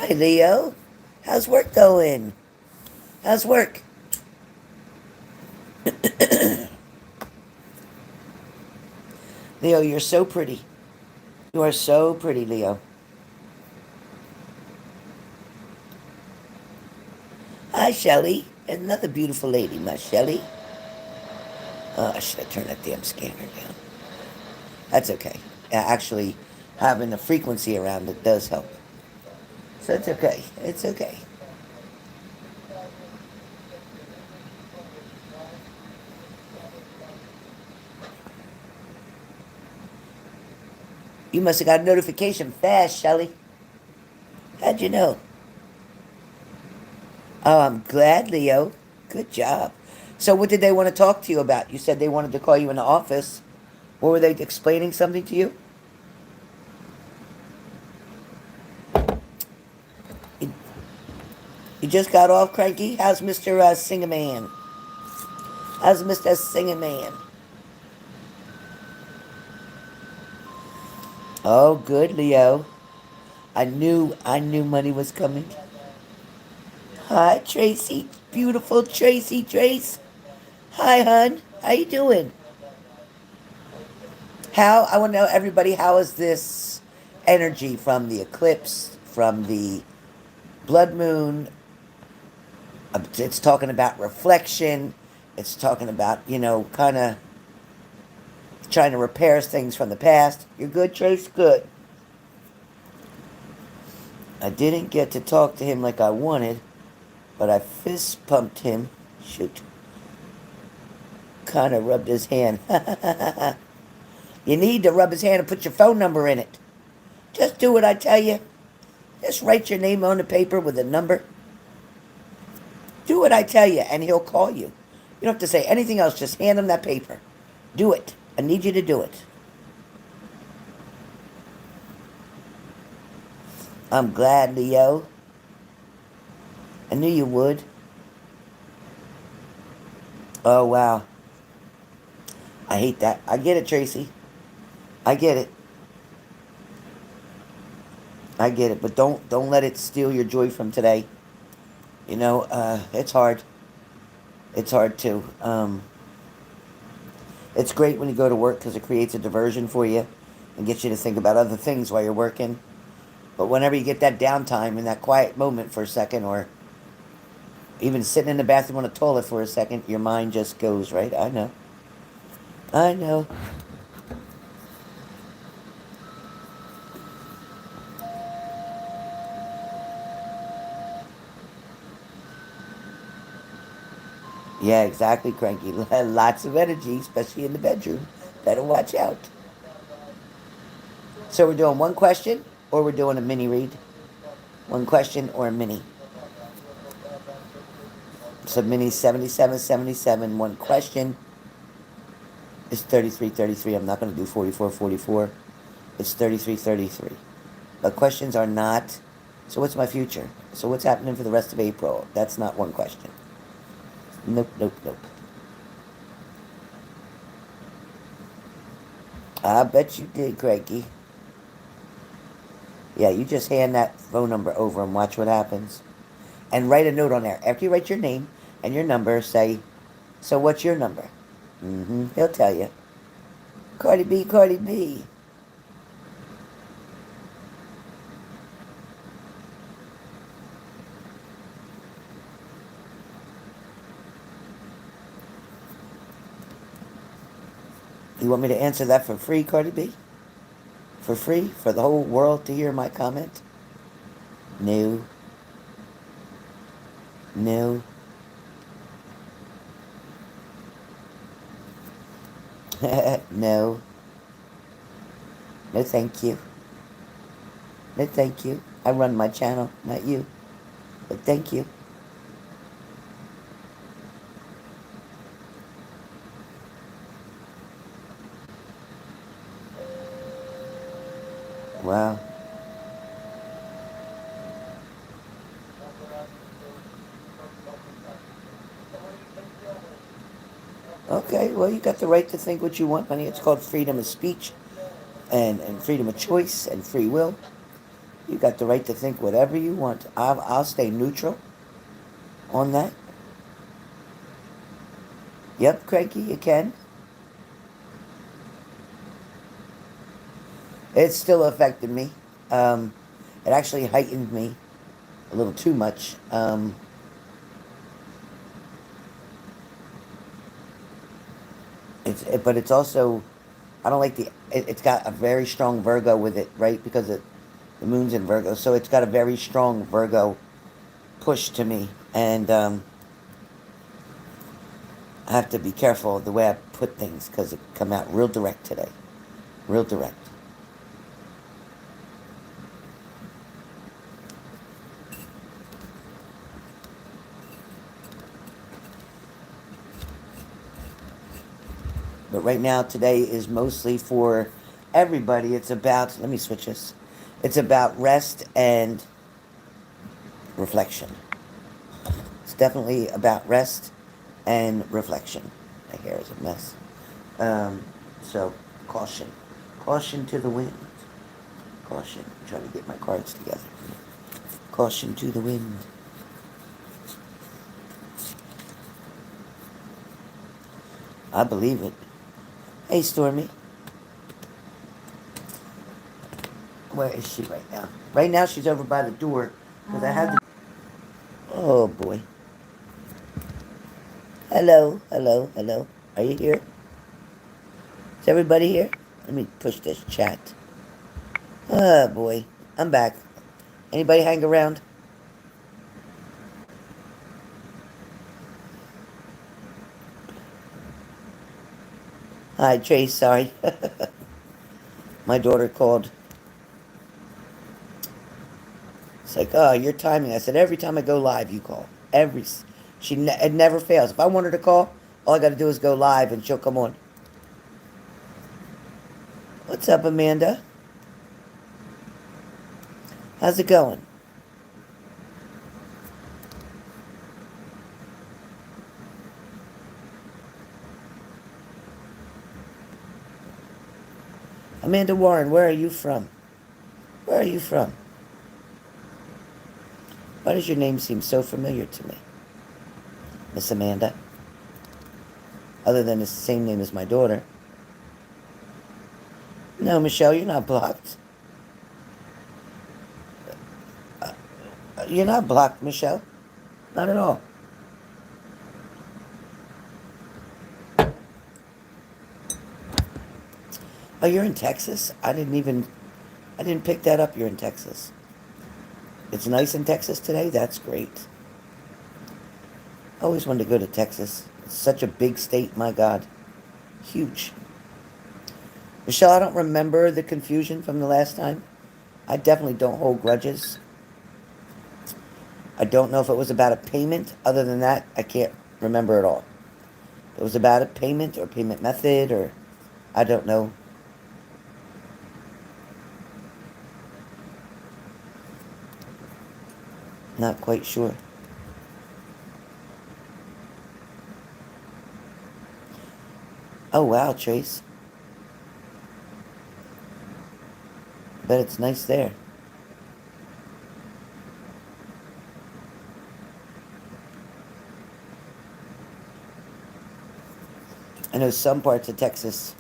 Hi, Leo. How's work going? How's work? Leo, you're so pretty. You are so pretty, Leo. Hi, Shelly. Another beautiful lady, my Shelly. Oh, I should have turned that damn scanner down. That's okay. Actually, having a frequency around it does help. So it's okay. It's okay. You must have got a notification fast, Shelly. How'd you know? Oh, I'm glad, Leo. Good job. So, what did they want to talk to you about? You said they wanted to call you in the office. What were they explaining something to you? You, you just got off, Cranky? How's Mr. Singaman? How's Mr. Singaman? Oh, good, Leo. I knew money was coming. Hi, Tracy. Beautiful Tracy Trace. Hi, hun. How you doing? I want to know, everybody, how is this energy from the eclipse, from the blood moon? It's talking about reflection. It's talking about, kind of trying to repair things from the past. You're good, Trace? Good. I didn't get to talk to him like I wanted, but I fist pumped him. Shoot. Kind of rubbed his hand. You need to rub his hand and put your phone number in it. Just do what I tell you. Just write your name on the paper with a number. Do what I tell you, and he'll call you. You don't have to say anything else. Just hand him that paper. Do it. I need you to do it. I'm glad, Leo. I knew you would. Oh, wow. I hate that. I get it, Tracy. I get it. I get it. But don't let it steal your joy from today. It's hard. It's hard too. It's great when you go to work because it creates a diversion for you and gets you to think about other things while you're working. But whenever you get that downtime and that quiet moment for a second, or even sitting in the bathroom on a toilet for a second, your mind just goes, right? I know. I know. Yeah, exactly, Cranky. Lots of energy, especially in the bedroom. Better watch out. So we're doing one question, or we're doing a mini read? One question or a mini? So mini 7777. One question is 3333. I'm not going to do 4444. It's 3333. But questions are not. So what's my future? So what's happening for the rest of April? That's not one question. Nope, nope, nope. I bet you did, Craigie. Yeah, you just hand that phone number over and watch what happens. And write a note on there. After you write your name and your number, say, so what's your number? He'll tell you. Cardi B, Cardi B. You want me to answer that for free, Cardi B? For free? For the whole world to hear my comment? No. No. No. No, thank you. No, thank you. I run my channel, not you. But thank you. Wow. Okay, well, you got the right to think what you want, honey. It's called freedom of speech and freedom of choice and free will. You got the right to think whatever you want. I'll stay neutral on that. Yep, Cranky, you can. It still affected me. Um, it actually heightened me a little too much. But it's also, I don't like it's got a very strong Virgo with it, right? Because the moon's in Virgo. So it's got a very strong Virgo push to me. And I have to be careful of the way I put things because it come out real direct today. Real direct. But right now, today is mostly for everybody. It's about, let me switch this. It's about rest and reflection. It's definitely about rest and reflection. My hair is a mess. So, caution. Caution to the wind. Caution. I'm trying to get my cards together. Caution to the wind. I believe it. Hey, Stormy. Where is she right now? Right now, she's over by the door because I had to. Oh boy. Hello, hello, hello. Are you here? Is everybody here? Let me push this chat. Oh boy. I'm back. Anybody hang around? Hi, Trace. Sorry. My daughter called. It's like, oh, your timing. I said, every time I go live, you call. It never fails. If I want her to call, all I got to do is go live and she'll come on. What's up, Amanda? How's it going? Amanda Warren, where are you from? Where are you from? Why does your name seem so familiar to me? Miss Amanda? Other than it's the same name as my daughter. No, Michelle, you're not blocked. You're not blocked, Michelle. Not at all. Oh, you're in Texas? I didn't pick that up. You're in Texas. It's nice in Texas today? That's great. I always wanted to go to Texas. It's such a big state, my God. Huge. Michelle, I don't remember the confusion from the last time. I definitely don't hold grudges. I don't know if it was about a payment. Other than that, I can't remember at all. It was about a payment or payment method or I don't know. Not quite sure. Oh, wow, Trace. Bet it's nice there. I know some parts of Texas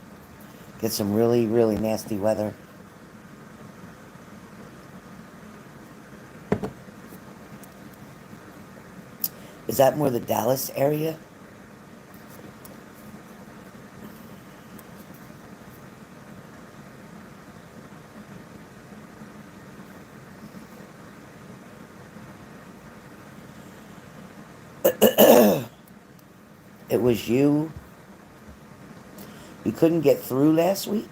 get some really, really nasty weather. Is that more the Dallas area? It was you. You couldn't get through last week?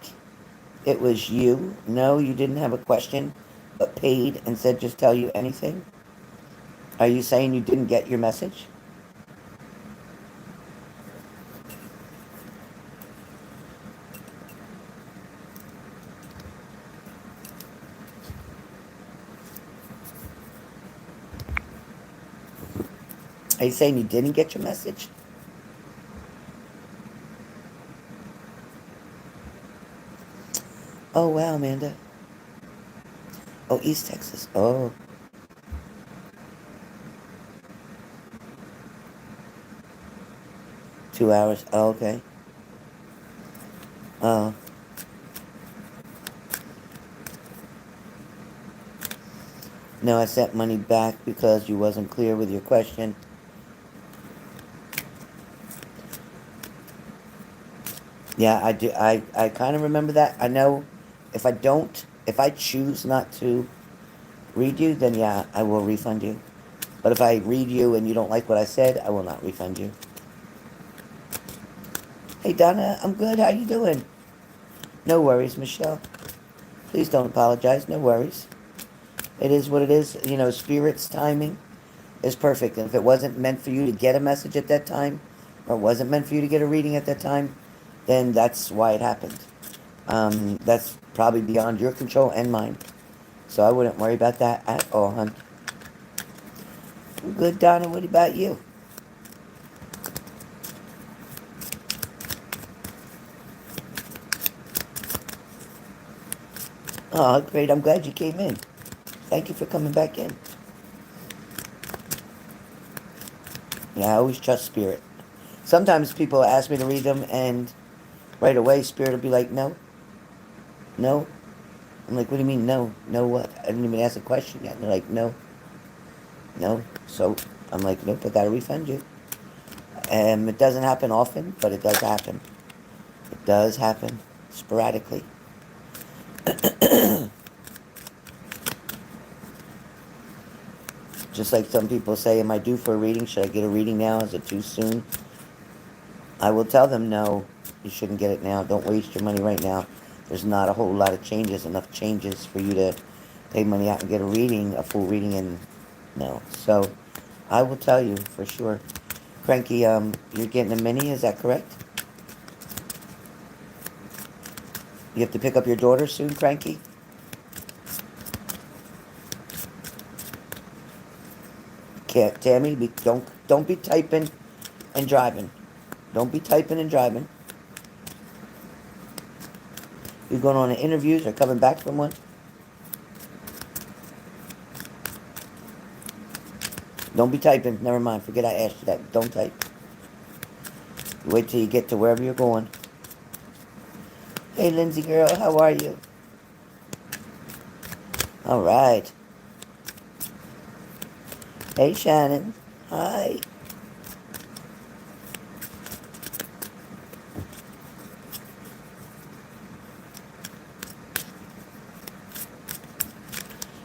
It was you. No, you didn't have a question, but paid and said just tell you anything? Are you saying you didn't get your message? Are you saying you didn't get your message? Oh, wow, Amanda. Oh, East Texas. Oh, 2 hours. Oh, okay. Oh, no, I sent money back because you wasn't clear with your question. Yeah, I do. I kind of remember that. I know if I choose not to read you, then yeah, I will refund you. But if I read you and you don't like what I said, I will not refund you. Hey, Donna, I'm good. How you doing? No worries, Michelle. Please don't apologize. No worries. It is what it is. You know, Spirit's timing is perfect. And if it wasn't meant for you to get a message at that time, or it wasn't meant for you to get a reading at that time, then that's why it happened. That's probably beyond your control and mine. So I wouldn't worry about that at all, hon. I'm good, Donna. What about you? Oh, great. I'm glad you came in. Thank you for coming back in. Yeah, I always trust Spirit. Sometimes people ask me to read them, and right away, Spirit will be like, no, no. I'm like, what do you mean, no? No what? I didn't even ask a question yet. And they're like, no, no. So I'm like, nope, I gotta refund you. And it doesn't happen often, but it does happen. It does happen sporadically. Just like some people say, am I due for a reading? Should I get a reading now? Is it too soon? I will tell them, no, you shouldn't get it now. Don't waste your money right now. There's not a whole lot of changes, enough changes for you to pay money out and get a reading, a full reading, and no. So I will tell you for sure. Cranky, you're getting a mini, is that correct? You have to pick up your daughter soon, Cranky? Can't, Tammy, don't be typing and driving. Don't be typing and driving. You going on interviews or coming back from one? Don't be typing. Never mind. Forget I asked you that. Don't type. Wait till you get to wherever you're going. Hey, Lindsay girl, how are you? All right. Hey, Shannon. Hi.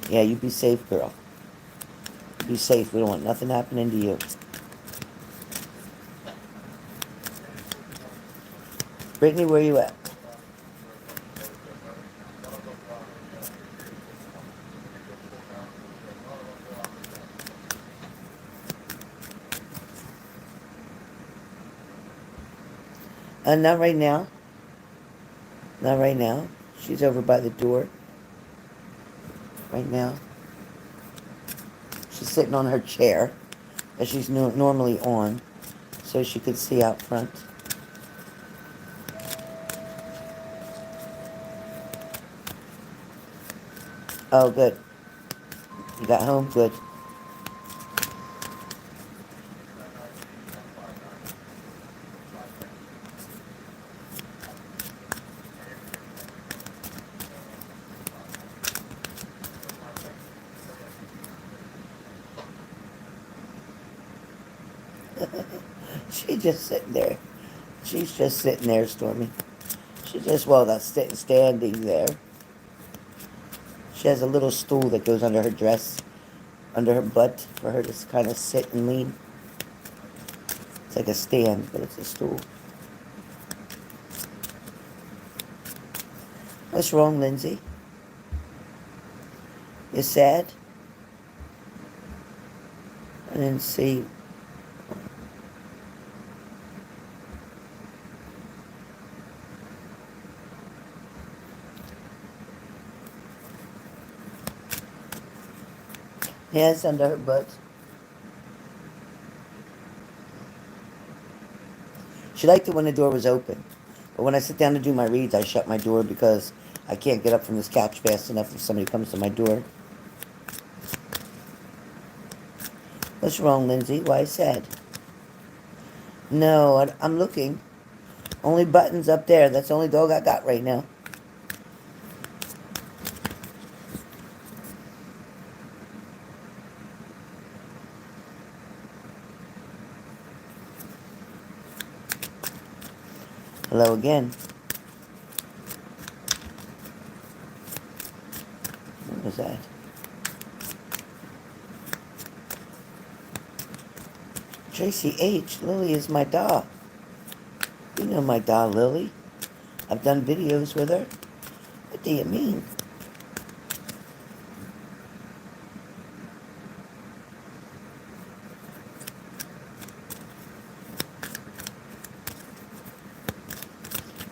Yeah, you be safe, girl. Be safe. We don't want nothing happening to you. Brittany, where you at? Not right now. Not right now. She's over by the door. Right now. She's sitting on her chair that she's normally on, so she could see out front. Oh, good. You got home? Good. She's just sitting there. She's just sitting there, Stormy. She just, well, that's standing there. She has a little stool that goes under her dress, under her butt, for her to kind of sit and lean. It's like a stand, but it's a stool. What's wrong, Lindsay? You sad? I didn't see. Hands under her butt. She liked it when the door was open. But when I sit down to do my reads, I shut my door because I can't get up from this couch fast enough if somebody comes to my door. What's wrong, Lindsay? Why sad? No, I'm looking. Only buttons up there. That's the only dog I got right now. Hello again. What was that? Tracy H. Lily is my doll. You know my doll, Lily. I've done videos with her. What do you mean?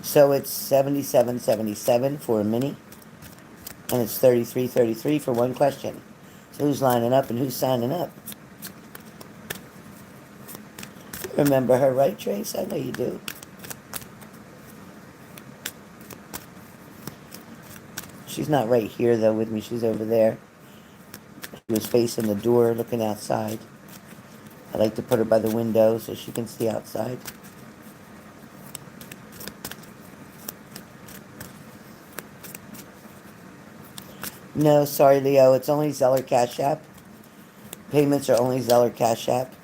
So it's 77.77 for a mini, and it's 33.33 for one question. So who's lining up and who's signing up? You remember her, right, Trace? I know you do. She's not right here, though, with me. She's over there. She was facing the door, looking outside. I like to put her by the window so she can see outside. No, sorry, Leo. It's only Zeller Cash App. Payments are only Zeller Cash App.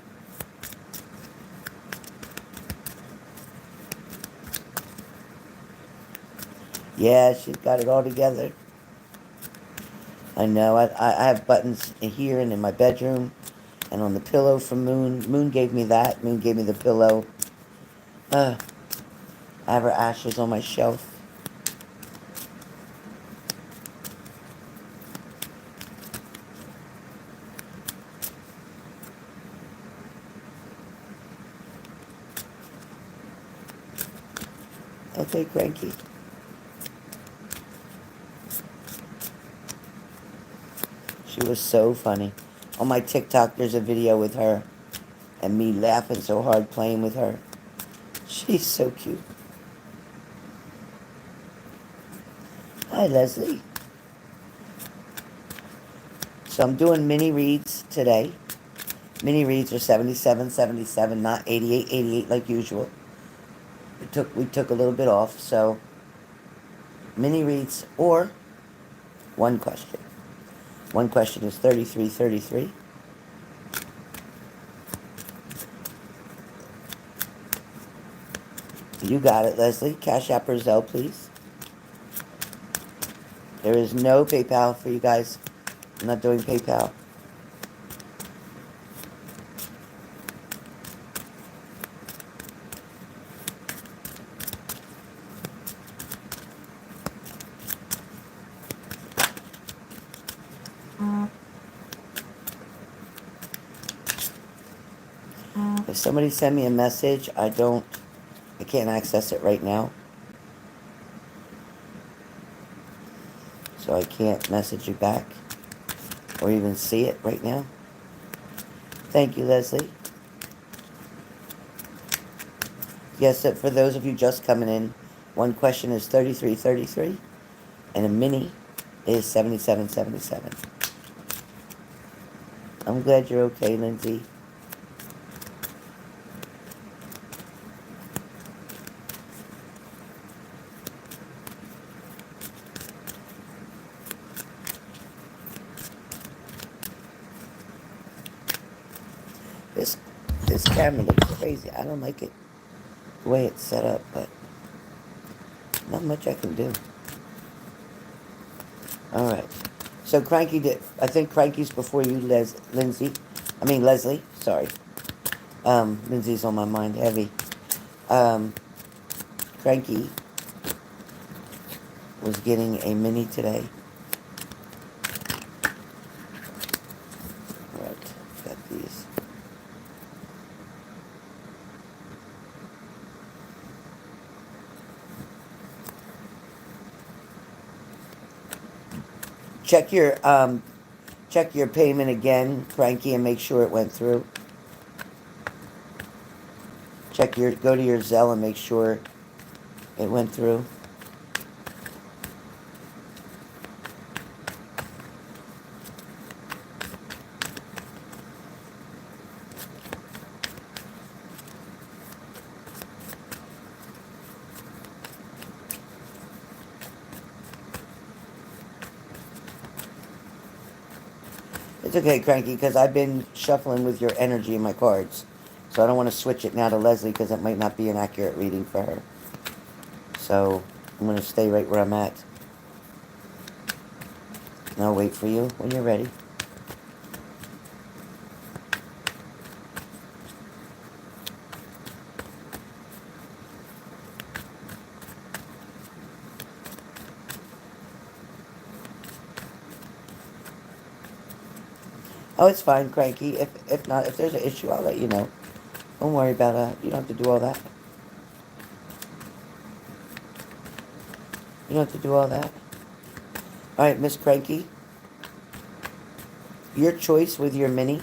Yeah, she's got it all together. I know. I have buttons here and in my bedroom and on the pillow from Moon. Moon gave me that. Moon gave me the pillow. I have her ashes on my shelf. Okay, Cranky. She was so funny. On my TikTok, there's a video with her and me laughing so hard playing with her. She's so cute. Hi, Leslie. So I'm doing mini reads today. Mini reads are 77.77, not 88.88 like usual. We took a little bit off, so mini reads or one question. One question is 33.33. You got it, Leslie. Cash App or Zelle, please. There is no PayPal for you guys. I'm not doing PayPal. If somebody send me a message, I can't access it right now. So I can't message you back or even see it right now. Thank you, Leslie. Yes, for those of you just coming in, one question is 33.33 and a mini is 77.77. I'm glad you're okay, Lindsay. This camera looks crazy. I don't like it the way it's set up, but not much I can do. All right. So Cranky did. I think Cranky's before you, Leslie. Sorry. Lindsay's on my mind heavy. Cranky was getting a mini today. All right. Got these. Check your payment again, Cranky, and make sure it went through. Go to your Zelle and make sure it went through. It's okay, Cranky, because I've been shuffling with your energy in my cards. So I don't want to switch it now to Leslie because it might not be an accurate reading for her. So I'm going to stay right where I'm at. And I'll wait for you when you're ready. Oh, it's fine, Cranky. If not, if there's an issue, I'll let you know. Don't worry about that. You don't have to do all that. You don't have to do all that. All right, Miss Cranky. Your choice with your mini.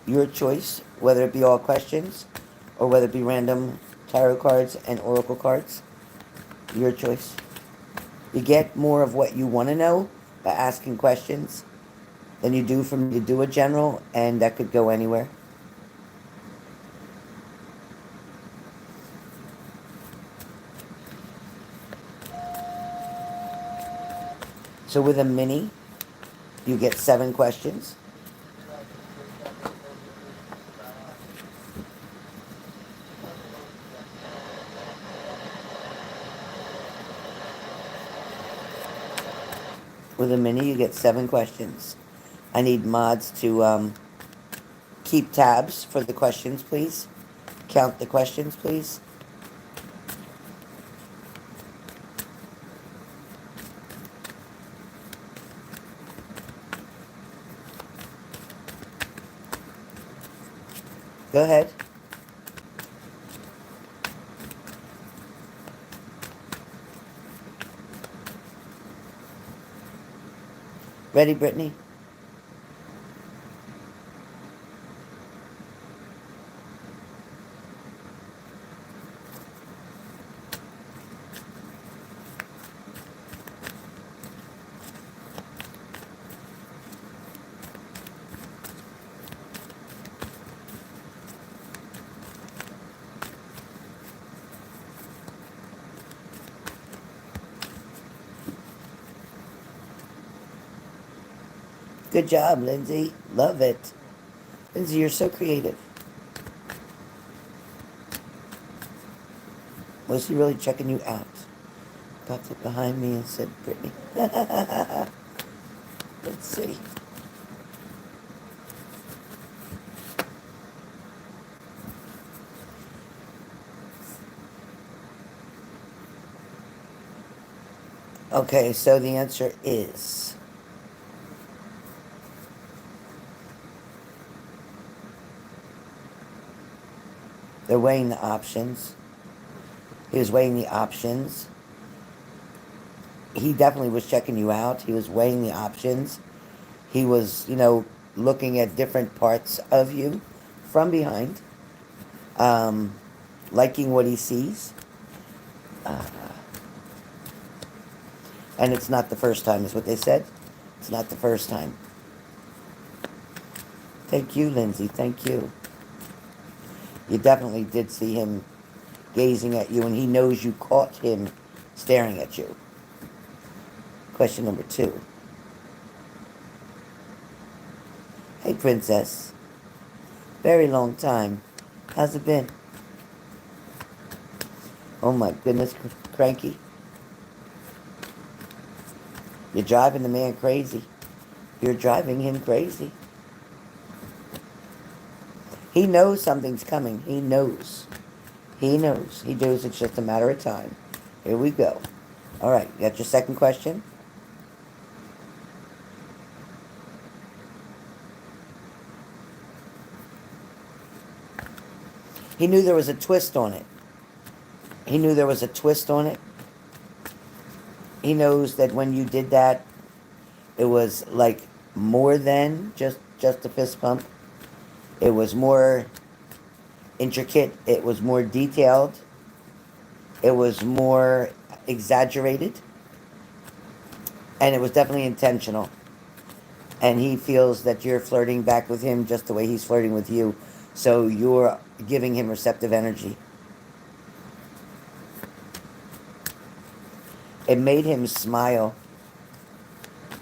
Your choice, whether it be all questions or whether it be random tarot cards and oracle cards. Your choice. You get more of what you want to know by asking questions than you do for me to do a general, and that could go anywhere. So with a mini, you get 7 questions. With a mini, you get 7 questions. I need mods to keep tabs for the questions, please. Count the questions, please. Go ahead. Ready, Brittany? Good job, Lindsay. Love it. Lindsay, you're so creative. Was he really checking you out? Popped it behind me and said, Brittany. Let's see. Okay, so the answer is... they're weighing the options. He was weighing the options. He definitely was checking you out. He was weighing the options. He was, looking at different parts of you from behind, liking what he sees. And it's not the first time, is what they said. It's not the first time. Thank you, Lindsay. Thank you. You definitely did see him gazing at you, and he knows you caught him staring at you. Question number 2. Hey, Princess. Very long time. How's it been? Oh, my goodness, Cranky. You're driving the man crazy. You're driving him crazy. He knows something's coming. He knows. He knows. He knows it's just a matter of time. Here we go. All right, you got your second question? He knew there was a twist on it. He knew there was a twist on it. He knows that when you did that, it was like more than just a fist pump. It was more intricate. It was more detailed. It was more exaggerated. And it was definitely intentional. And he feels that you're flirting back with him just the way he's flirting with you. So you're giving him receptive energy. It made him smile.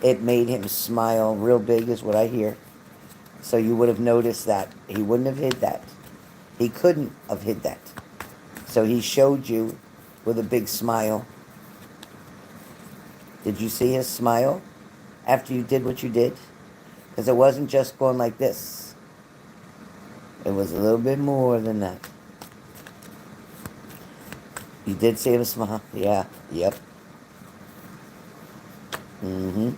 It made him smile real big is what I hear. So you would have noticed that. He wouldn't have hid that. He couldn't have hid that. So he showed you with a big smile. Did you see his smile after you did what you did? Because it wasn't just going like this. It was a little bit more than that. You did see him smile? Yeah. Yep. Mm-hmm.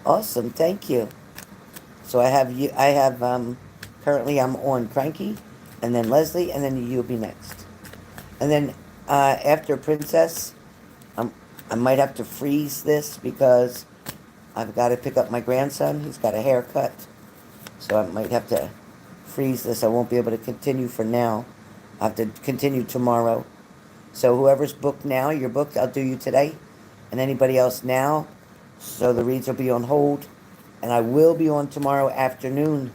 Awesome. Thank you. So I have you. I have currently I'm on Cranky, and then Leslie, and then you'll be next. And then after Princess, I'm, I might have to freeze this because I've got to pick up my grandson. He's got a haircut, so I might have to freeze this. I won't be able to continue for now. I have to continue tomorrow. So whoever's booked now, you're booked. I'll do you today, and anybody else now. So the reads will be on hold, and I will be on tomorrow afternoon.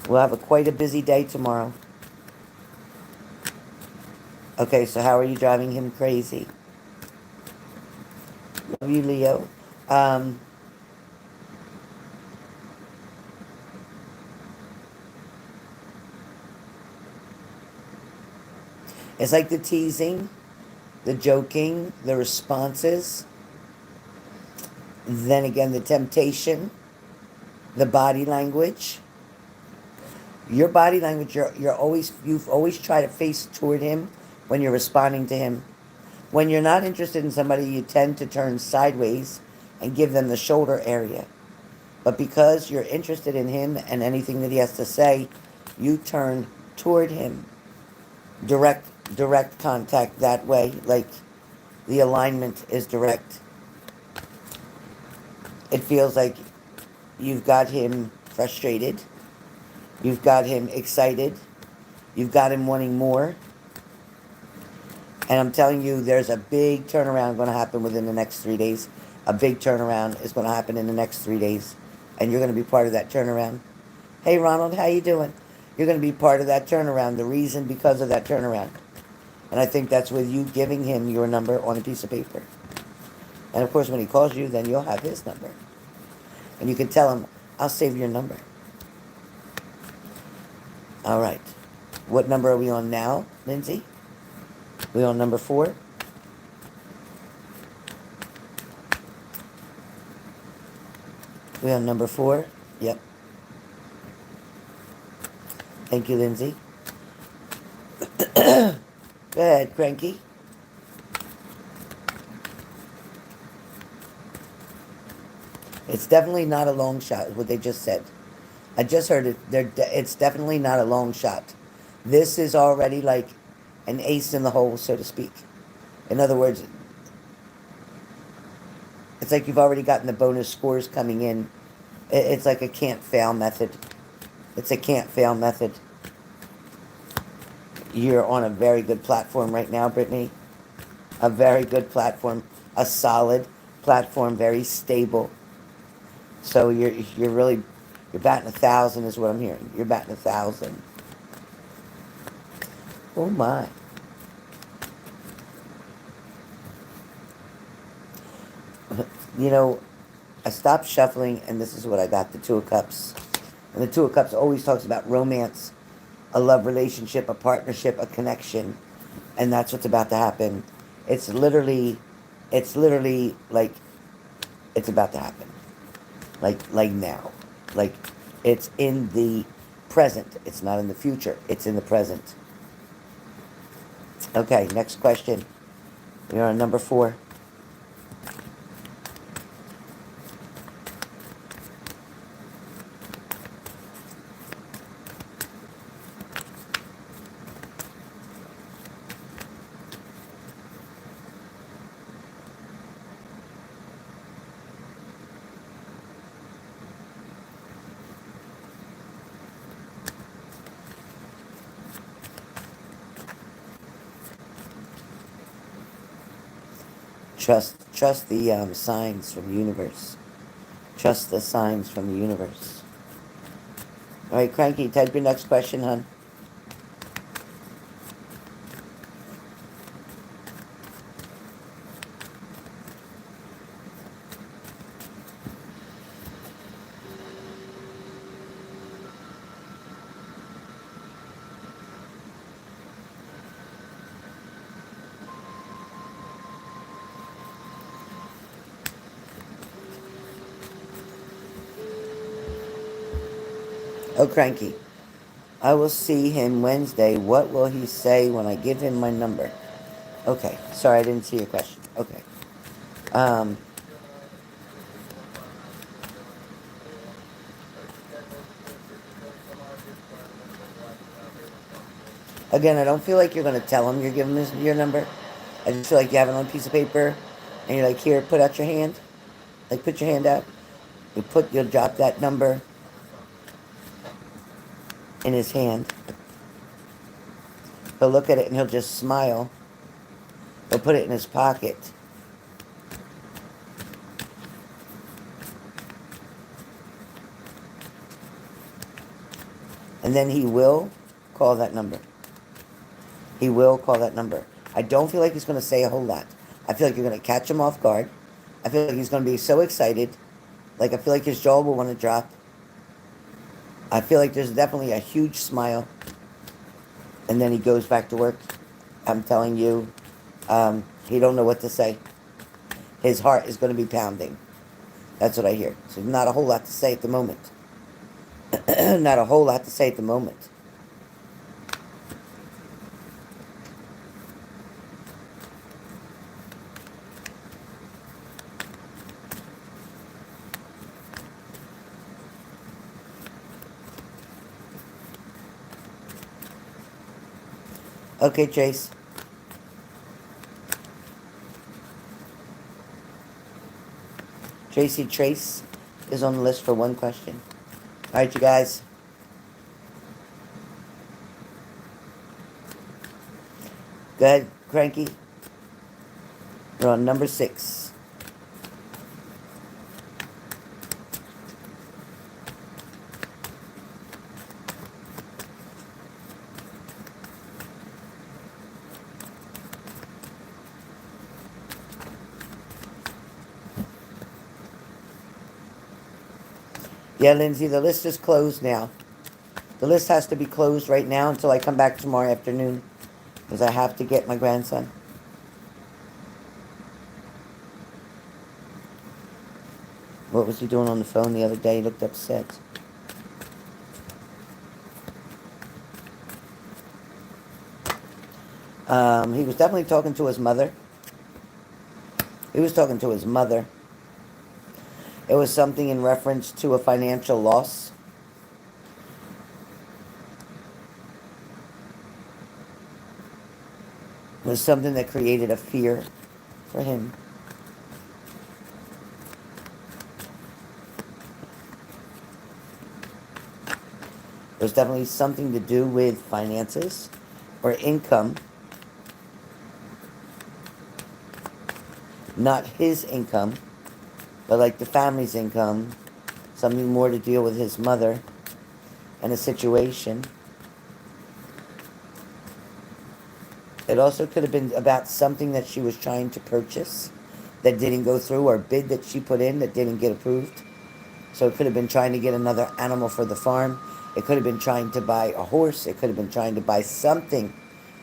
We'll have quite a busy day tomorrow. Okay, so how are you driving him crazy? Love you, Leo. Um, it's like the teasing, the joking, the responses, then again the temptation, the body language. Your body language, you've always tried to face toward him when you're responding to him. When you're not interested in somebody, you tend to turn sideways and give them the shoulder area. But because you're interested in him and anything that he has to say, you turn toward him. Direct contact that way, like the alignment is direct. It feels like you've got him frustrated, you've got him excited, you've got him wanting more. And I'm telling you, there's a big turnaround going to happen within the next 3 days. A big turnaround is going to happen in the next 3 days. And you're going to be part of that turnaround. Hey, Ronald, how you doing? You're going to be part of that turnaround, the reason because of that turnaround. And I think that's with you giving him your number on a piece of paper. And of course, when he calls you, then you'll have his number. And you can tell him, I'll save your number. All right. What number are we on now, Lindsay? We on number 4? We on number 4? Yep. Thank you, Lindsay. Go ahead, Cranky. It's definitely not a long shot, is what they just said. I just heard it. It's definitely not a long shot. This is already like an ace in the hole, so to speak. In other words, it's like you've already gotten the bonus scores coming in. It's like a can't fail method. It's a can't fail method. You're on a very good platform right now, Brittany. A very good platform. A solid platform, very stable. So you're really, you're batting 1,000 is what I'm hearing. You're batting 1,000. Oh my. You know, I stopped shuffling and this is what I got, the Two of Cups. And the Two of Cups always talks about romance, a love relationship, a partnership, a connection. And that's what's about to happen. It's literally like, it's about to happen. Like now. Like, it's in the present. It's not in the future. It's in the present. Okay, next question. We're on number 4. Trust the signs from the universe. Trust the signs from the universe. All right, Cranky, type your next question, hon. Oh, Cranky. I will see him Wednesday. What will he say when I give him my number? Okay. Sorry, I didn't see your question. Okay. Um, Again, I don't feel like you're going to tell him you're giving him your number. I just feel like you have it on a piece of paper, and you're like, here, put out your hand. Like, put your hand out. You'll drop that number in his hand. He'll look at it and he'll just smile. He'll put it in his pocket. And then he will call that number. He will call that number. I don't feel like he's going to say a whole lot. I feel like you're going to catch him off guard. I feel like he's going to be so excited. Like, I feel like his jaw will want to drop. I feel like there's definitely a huge smile. And then he goes back to work. I'm telling you, he don't know what to say. His heart is going to be pounding. That's what I hear. So not a whole lot to say at the moment. Not a whole lot to say at the moment. Okay, Chase. Tracy Trace is on the list for one question. All right, you guys. Go ahead, Cranky. We're on number 6. Yeah, Lindsay, the list is closed now. The list has to be closed right now until I come back tomorrow afternoon, because I have to get my grandson. What was he doing on the phone the other day? He looked upset. He was definitely talking to his mother. He was talking to his mother. It was something in reference to a financial loss. It was something that created a fear for him. It was definitely something to do with finances or income. Not his income, but like the family's income. Something more to deal with his mother and a situation. It also could have been about something that she was trying to purchase that didn't go through, or a bid that she put in that didn't get approved. So it could have been trying to get another animal for the farm. It could have been trying to buy a horse. It could have been trying to buy something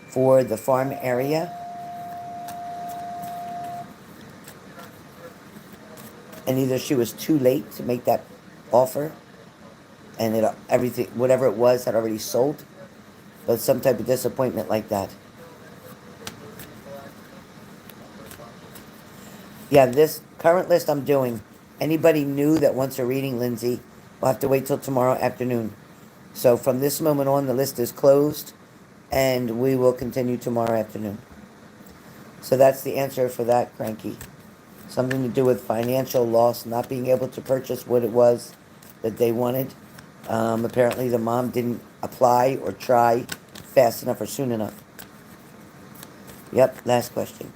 for the farm area. And either she was too late to make that offer, and everything, whatever it was, had already sold. But some type of disappointment like that. Yeah, this current list I'm doing, anybody new that wants a reading, Lindsay, will have to wait till tomorrow afternoon. So from this moment on, the list is closed, and we will continue tomorrow afternoon. So that's the answer for that, Cranky. Something to do with financial loss, not being able to purchase what it was that they wanted. Apparently the mom didn't apply or try fast enough or soon enough. Yep, last question.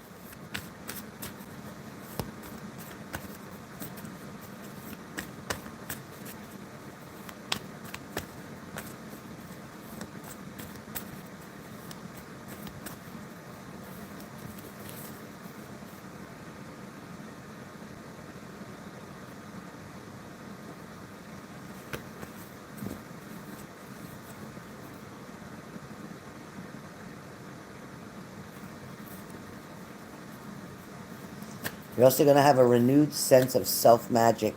You're also going to have a renewed sense of self-magic.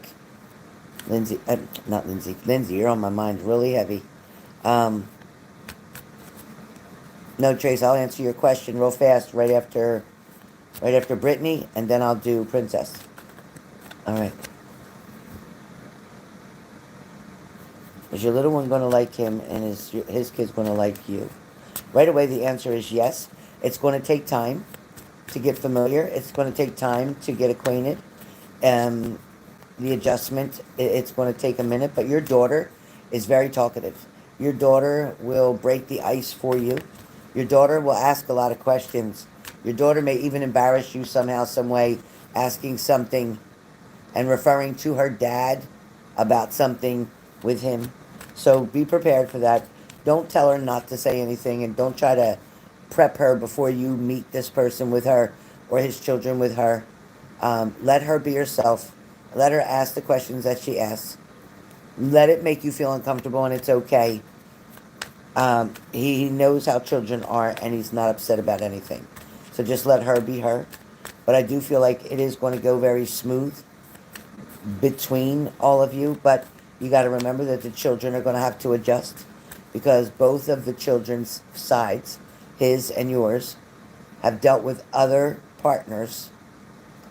Lindsay, not Lindsay. Lindsay, you're on my mind really heavy. Um, no, Trace, I'll answer your question real fast right after Brittany, and then I'll do Princess. All right. Is your little one going to like him, and is his kid's going to like you? Right away, the answer is yes. It's going to take time to get familiar. It's going to take time to get acquainted. The adjustment, it's going to take a minute, but your daughter is very talkative. Your daughter will break the ice for you. Your daughter will ask a lot of questions. Your daughter may even embarrass you somehow, some way, asking something and referring to her dad about something with him. So be prepared for that. Don't tell her not to say anything, and don't try to prep her before you meet this person with her or his children with her. Let her be herself. Let her ask the questions that she asks. Let it make you feel uncomfortable, and it's okay. He knows how children are, and he's not upset about anything. So just let her be her. But I do feel like it is going to go very smooth between all of you, but you got to remember that the children are going to have to adjust, because both of the children's sides, his and yours, have dealt with other partners,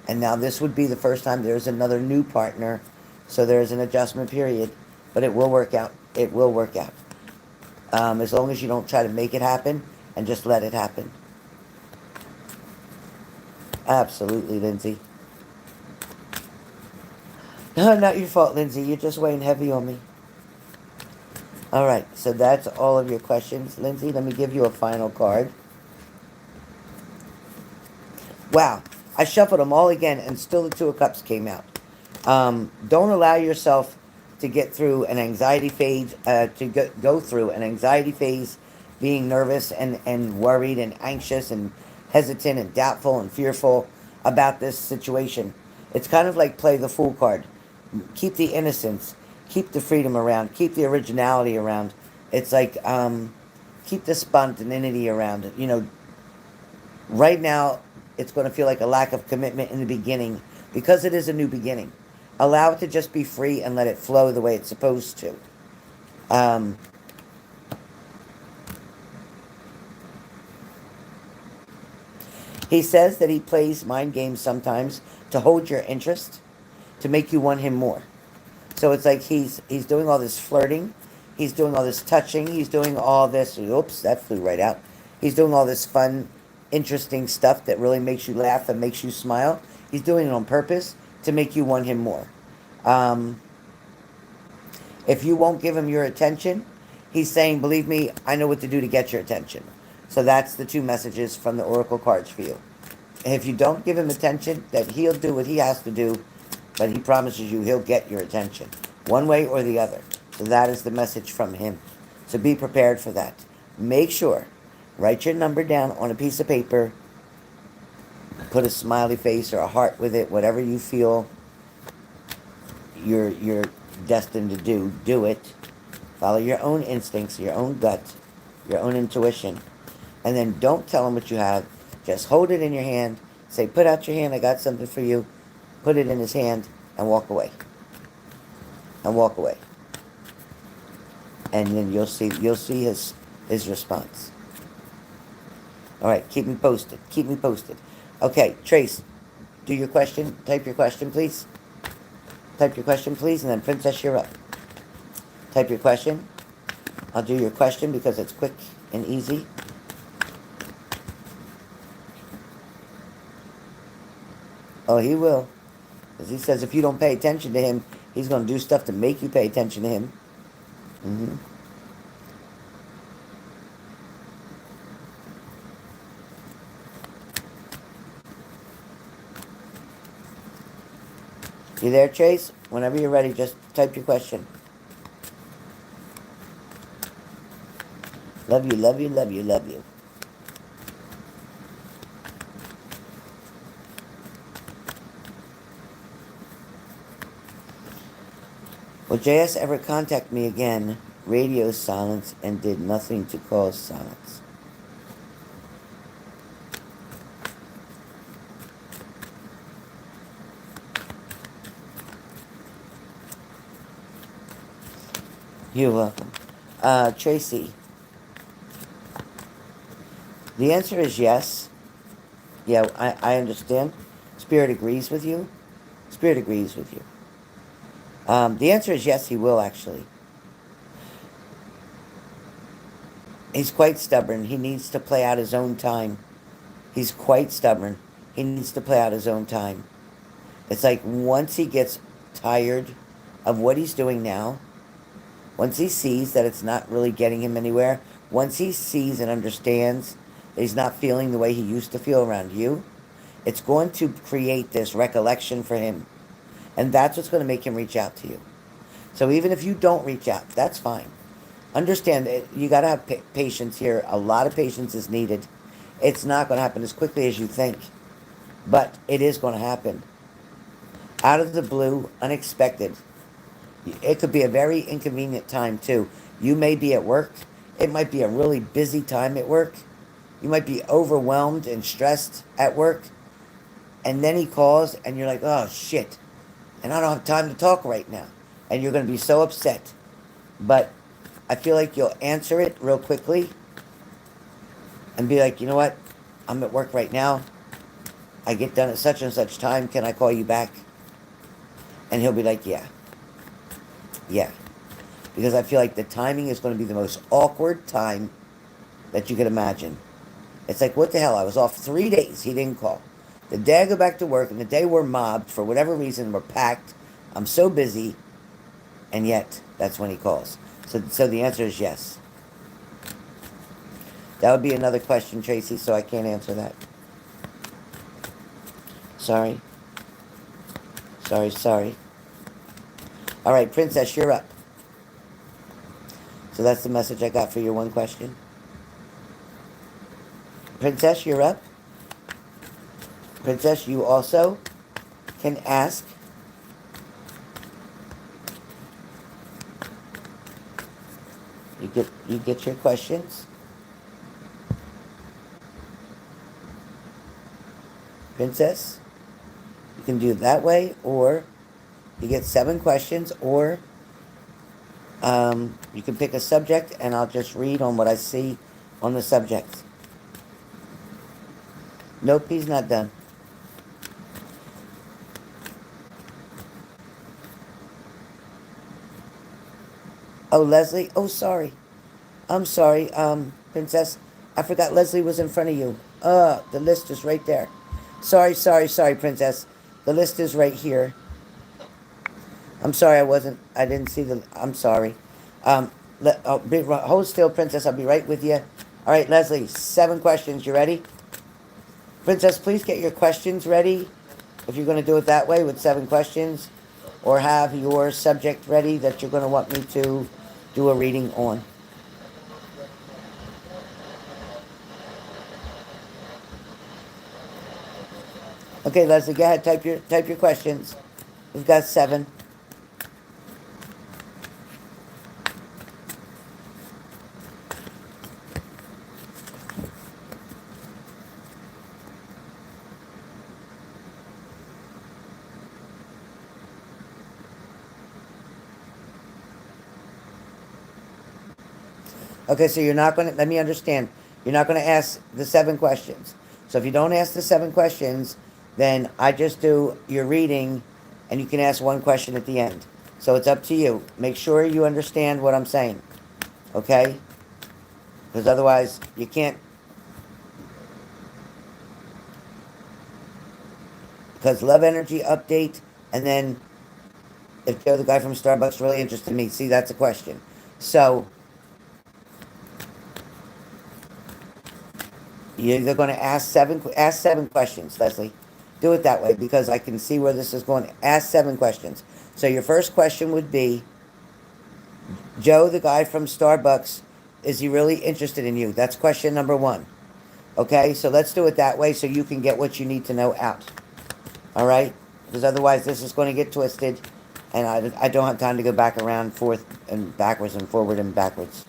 and now this would be the first time there's another new partner, so there's an adjustment period, but it will work out. It will work out. As long as you don't try to make it happen and just let it happen. Absolutely, Lindsay. No, not your fault, Lindsay. You're just weighing heavy on me. All right, so that's all of your questions. Lindsay, let me give you a final card. Wow, I shuffled them all again, and still the Two of Cups came out. Don't allow yourself to get through an anxiety phase, go through an anxiety phase, being nervous and worried and anxious and hesitant and doubtful and fearful about this situation. It's kind of like play the fool card. Keep the innocence, keep the freedom around, keep the originality around. It's like, keep the spontaneity around. You know, right now, it's going to feel like a lack of commitment in the beginning, because it is a new beginning. Allow it to just be free and let it flow the way it's supposed to. He says that he plays mind games sometimes to hold your interest, to make you want him more. So it's like he's doing all this flirting, he's doing all this touching, he's doing all this, oops, that flew right out. He's doing all this fun, interesting stuff that really makes you laugh and makes you smile. He's doing it on purpose to make you want him more. If you won't give him your attention, he's saying, believe me, I know what to do to get your attention. So that's the two messages from the Oracle cards for you. And if you don't give him attention, that he'll do what he has to do, but he promises you he'll get your attention, one way or the other. So that is the message from him. So be prepared for that. Make sure, write your number down on a piece of paper, put a smiley face or a heart with it, whatever you feel you're destined to do it. Follow your own instincts, your own gut, your own intuition. And then don't tell him what you have. Just hold it in your hand. Say, put out your hand, I got something for you. Put it in his hand and walk away. And walk away. And then you'll see his response. All right, keep me posted. Keep me posted. Okay, Trace, do your question. Type your question, please. Type your question, please, and then Princess, you're up. Type your question. I'll do your question because it's quick and easy. Oh, he will. Because he says if you don't pay attention to him, he's going to do stuff to make you pay attention to him. Mm-hmm. You there, Chase? Whenever you're ready, just type your question. Love you, love you, love you, love you. Will JS ever contact me again? Radio silence and did nothing to cause silence. You're welcome. Tracy, the answer is yes. Yeah, I understand. Spirit agrees with you. Spirit agrees with you. The answer is yes, he will actually. He's quite stubborn. He needs to play out his own time. He's quite stubborn. He needs to play out his own time. It's like once he gets tired of what he's doing now, once he sees that it's not really getting him anywhere, once he sees and understands that he's not feeling the way he used to feel around you, it's going to create this recollection for him. And that's what's going to make him reach out to you. So even if you don't reach out, that's fine. Understand that you got to have patience here. A lot of patience is needed. It's not going to happen as quickly as you think, but it is going to happen. Out of the blue, unexpected. It could be a very inconvenient time too. You may be at work. It might be a really busy time at work. You might be overwhelmed and stressed at work. And then he calls and you're like, oh shit. And I don't have time to talk right now. And you're going to be so upset. But I feel like you'll answer it real quickly and be like, you know what? I'm at work right now. I get done at such and such time. Can I call you back? And he'll be like, yeah. Yeah. Because I feel like the timing is going to be the most awkward time that you could imagine. It's like, what the hell? I was off 3 days. He didn't call. The day I go back to work and the day we're mobbed, for whatever reason, we're packed. I'm so busy. And yet, that's when he calls. So the answer is yes. That would be another question, Tracy, so I can't answer that. Sorry. Sorry. All right, Princess, you're up. So that's the message I got for your one question. Princess, you're up. Princess, you also can ask. You get your questions. Princess, you can do it that way, or you get 7 questions, or you can pick a subject and I'll just read on what I see on the subject. Nope, he's not done. Oh, Leslie? Oh, sorry. I'm sorry, Princess. I forgot Leslie was in front of you. The list is right there. Sorry, Princess. The list is right here. I'm sorry, I didn't see I'm sorry. Hold still, Princess. I'll be right with you. All right, Leslie, 7 questions. You ready? Princess, please get your questions ready. If you're going to do it that way with 7 questions, or have your subject ready that you're going to want me to do a reading on. Okay, Leslie, go ahead. Type your questions. We've got 7. Okay, so you're not going to, let me understand, you're not going to ask the 7 questions. So if you don't ask the 7 questions, then I just do your reading, and you can ask 1 question at the end. So it's up to you. Make sure you understand what I'm saying, okay? Because otherwise, you can't. Because love energy update, and then if Joe, the guy from Starbucks, really interested in me, see, that's a question. So you're going to ask 7 questions, Leslie. Do it that way because I can see where this is going. Ask 7 questions. So your first question would be, Joe, the guy from Starbucks, is he really interested in you? That's question number 1. Okay, so let's do it that way so you can get what you need to know out. All right? Because otherwise this is going to get twisted, and I don't have time to go back around, forth, and backwards and forward and backwards.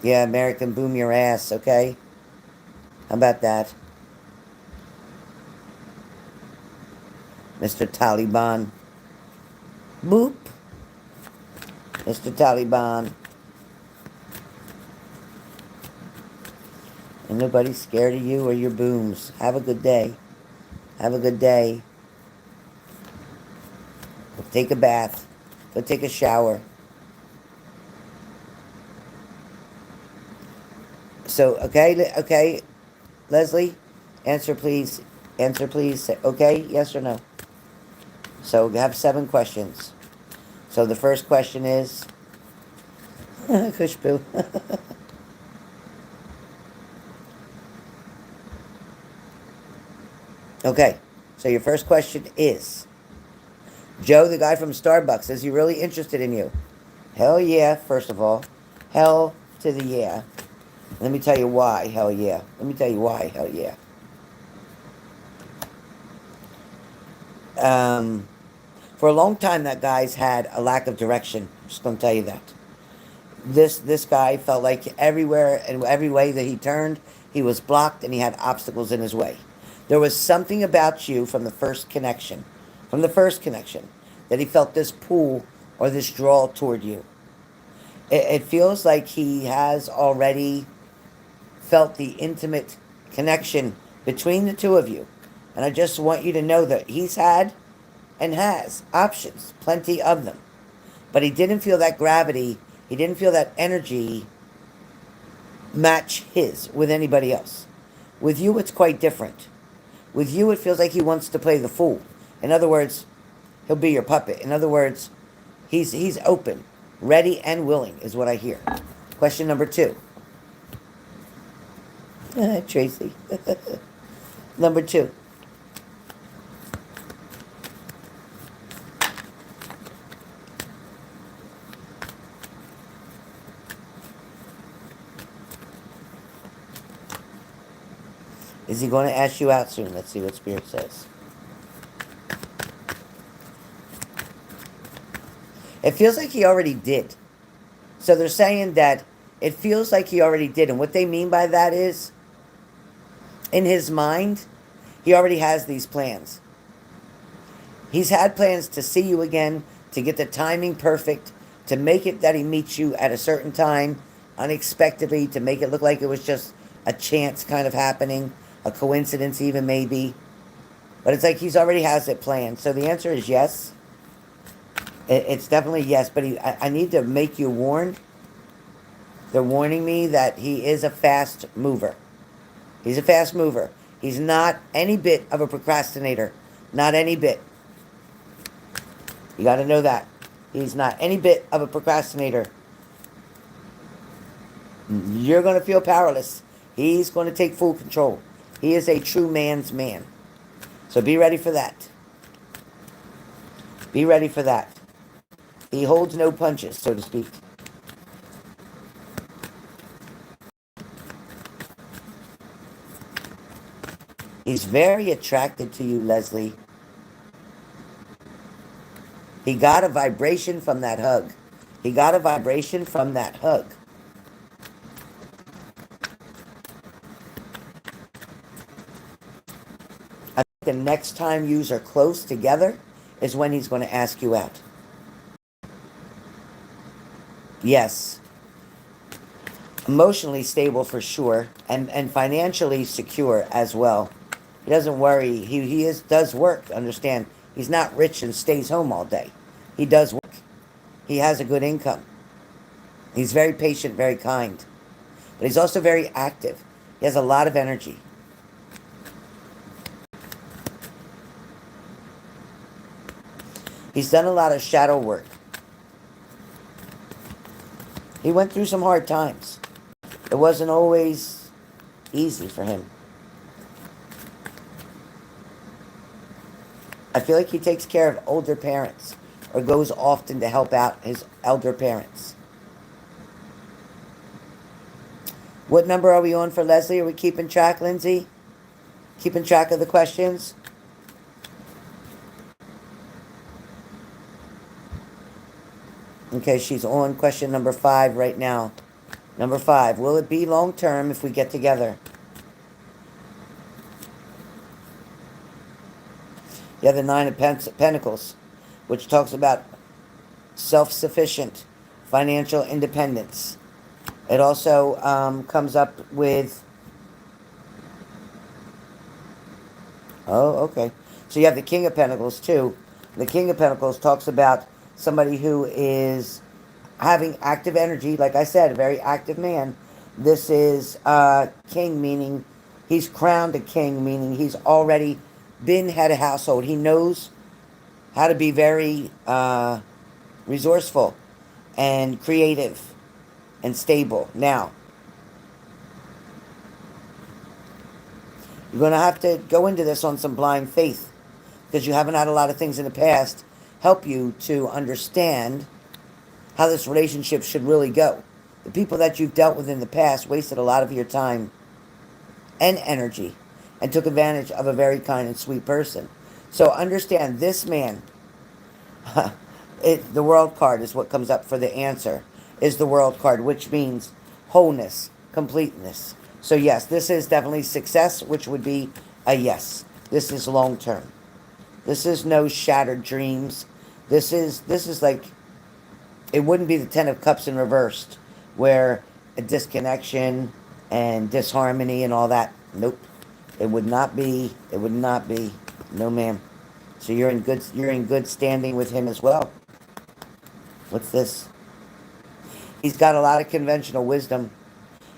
Yeah, American boom your ass, okay? How about that? Mr. Taliban. Boop. Mr. Taliban. And nobody's scared of you or your booms. Have a good day. Have a good day. Go take a bath. Go take a shower. So, okay, Leslie, answer please. Answer please. Okay, yes or no? So we have 7 questions. So the first question is, Kushboo. Okay, so your first question is, Joe, the guy from Starbucks, is he really interested in you? Hell yeah, first of all. Hell to the yeah. Let me tell you why, hell yeah. Let me tell you why, hell yeah. For a long time, that guy's had a lack of direction. Just gonna tell you that. This guy felt like everywhere and every way that he turned, he was blocked and he had obstacles in his way. There was something about you from the first connection, that he felt this pull or this draw toward you. It feels like he has already felt the intimate connection between the two of you. And I just want you to know that he's had and has options, plenty of them. But he didn't feel that gravity, he didn't feel that energy match his with anybody else. With you, it's quite different. With you, it feels like he wants to play the fool. In other words, he'll be your puppet. In other words, he's open, ready and willing is what I hear. Question number 2. Tracy. Number 2. Is he going to ask you out soon? Let's see what Spirit says. It feels like he already did. So they're saying that it feels like he already did. And what they mean by that is, in his mind, he already has these plans. He's had plans to see you again, to get the timing perfect, to make it that he meets you at a certain time, unexpectedly, to make it look like it was just a chance kind of happening, a coincidence even maybe. But it's like he's already has it planned. So the answer is yes. It's definitely yes, but I need to make you warned. They're warning me that he is a fast mover. He's a fast mover. He's not any bit of a procrastinator. Not any bit. You got to know that. He's not any bit of a procrastinator. You're going to feel powerless. He's going to take full control. He is a true man's man. So be ready for that. Be ready for that. He holds no punches, so to speak. He's very attracted to you, Leslie. He got a vibration from that hug. He got a vibration from that hug. I think the next time yous are close together is when he's going to ask you out. Yes. Emotionally stable for sure, and financially secure as well. He doesn't worry. He does work, understand. He's not rich and stays home all day. He does work. He has a good income. He's very patient, very kind. But he's also very active. He has a lot of energy. He's done a lot of shadow work. He went through some hard times. It wasn't always easy for him. I feel like he takes care of older parents or goes often to help out his elder parents. What number are we on for Leslie? Are we keeping track, Lindsay? Keeping track of the questions? Okay, she's on question number 5 right now. Number 5, will it be long term if we get together? You have the 9 of Pentacles, which talks about self-sufficient, financial independence. It also comes up with... Oh, okay. So you have the King of Pentacles, too. The King of Pentacles talks about somebody who is having active energy. Like I said, a very active man. This is king, meaning he's crowned a king, meaning he's already been head of household. He knows how to be very resourceful and creative and stable. Now, you're going to have to go into this on some blind faith, because you haven't had a lot of things in the past help you to understand how this relationship should really go. The people that you've dealt with in the past wasted a lot of your time and energy and took advantage of a very kind and sweet person. So understand, this man, the World card is what comes up for the answer, is the World card, which means wholeness, completeness. So yes, this is definitely success, which would be a yes. This is long term. This is no shattered dreams. This is like, it wouldn't be the Ten of Cups in reversed, where a disconnection and disharmony and all that. Nope. It would not be. It would not be. No, ma'am. So you're in good standing with him as well. What's this? He's got a lot of conventional wisdom.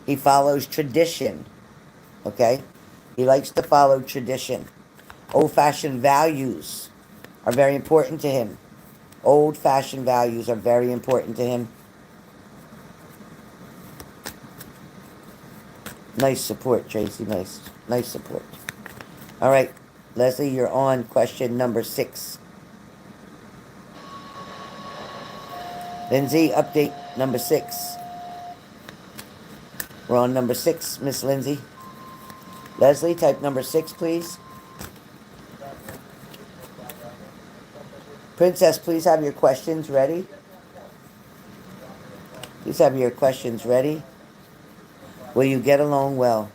He follows tradition. Okay? He likes to follow tradition. Old-fashioned values are very important to him. Old-fashioned values are very important to him. Nice support, Tracy. Nice support. All right, Leslie, you're on question number 6. Lindsay, update number 6. We're on number 6, Miss Lindsay. Leslie, type number 6, please. Princess, please have your questions ready. Please have your questions ready. Will you get along well?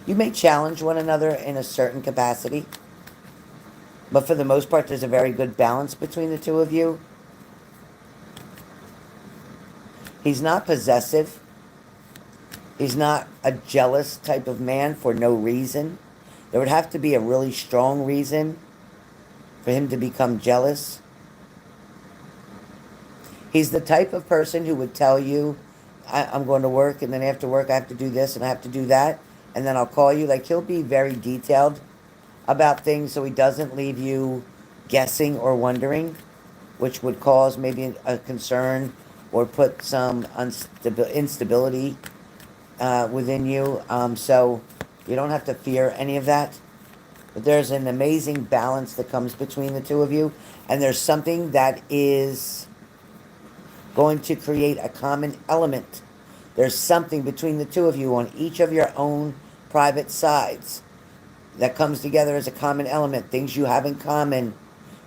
You may challenge one another in a certain capacity, but for the most part, there's a very good balance between the two of you. He's not possessive. He's not a jealous type of man for no reason. There would have to be a really strong reason for him to become jealous. He's the type of person who would tell you, I'm going to work, and then after work I have to do this and I have to do that, and then I'll call you. Like, he'll be very detailed about things so he doesn't leave you guessing or wondering, which would cause maybe a concern or put some instability within you. So you don't have to fear any of that. But there's an amazing balance that comes between the two of you. And there's something that is going to create a common element. There's something between the two of you on each of your own private sides that comes together as a common element. Things you have in common,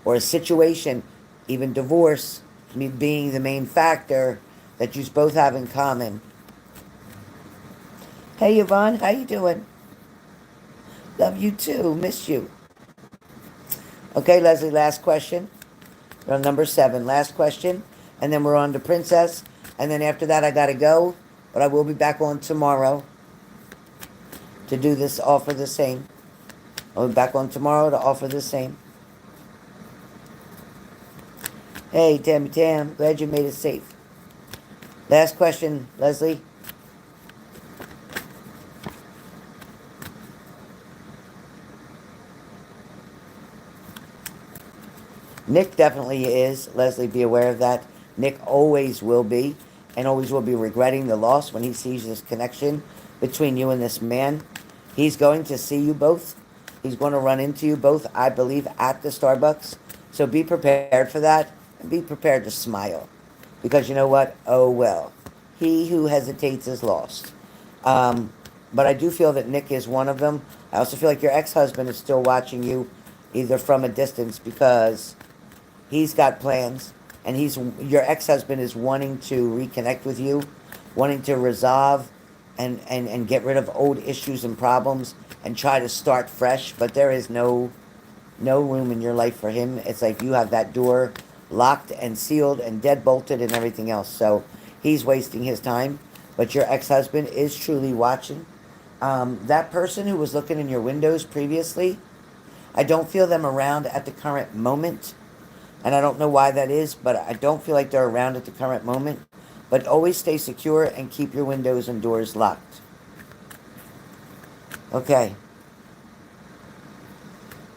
or a situation, even divorce being the main factor that you both have in common. Hey, Yvonne, how you doing? Love you too. Miss you. Okay, Leslie, last question. We're on number 7. Last question. And then we're on to Princess. And then after that, I got to go. But I will be back on tomorrow to do this, offer the same. I'll be back on tomorrow to offer the same. Hey, Tammy Tam. Glad you made it safe. Last question, Leslie. Nick definitely is. Leslie, be aware of that. Nick always will be, and always will be regretting the loss when he sees this connection between you and this man. He's going to see you both. He's going to run into you both, I believe, at the Starbucks. So be prepared for that, and be prepared to smile. Because you know what? Oh, well. He who hesitates is lost. But I do feel that Nick is one of them. I also feel like your ex-husband is still watching you, either from a distance, because he's got plans, and your ex-husband is wanting to reconnect with you, wanting to resolve and get rid of old issues and problems and try to start fresh, but there is no room in your life for him. It's like you have that door locked and sealed and deadbolted and everything else. So he's wasting his time. But your ex-husband is truly watching. That person who was looking in your windows previously, I don't feel them around at the current moment. And I don't know why that is, but I don't feel like they're around at the current moment. But always stay secure and keep your windows and doors locked. Okay.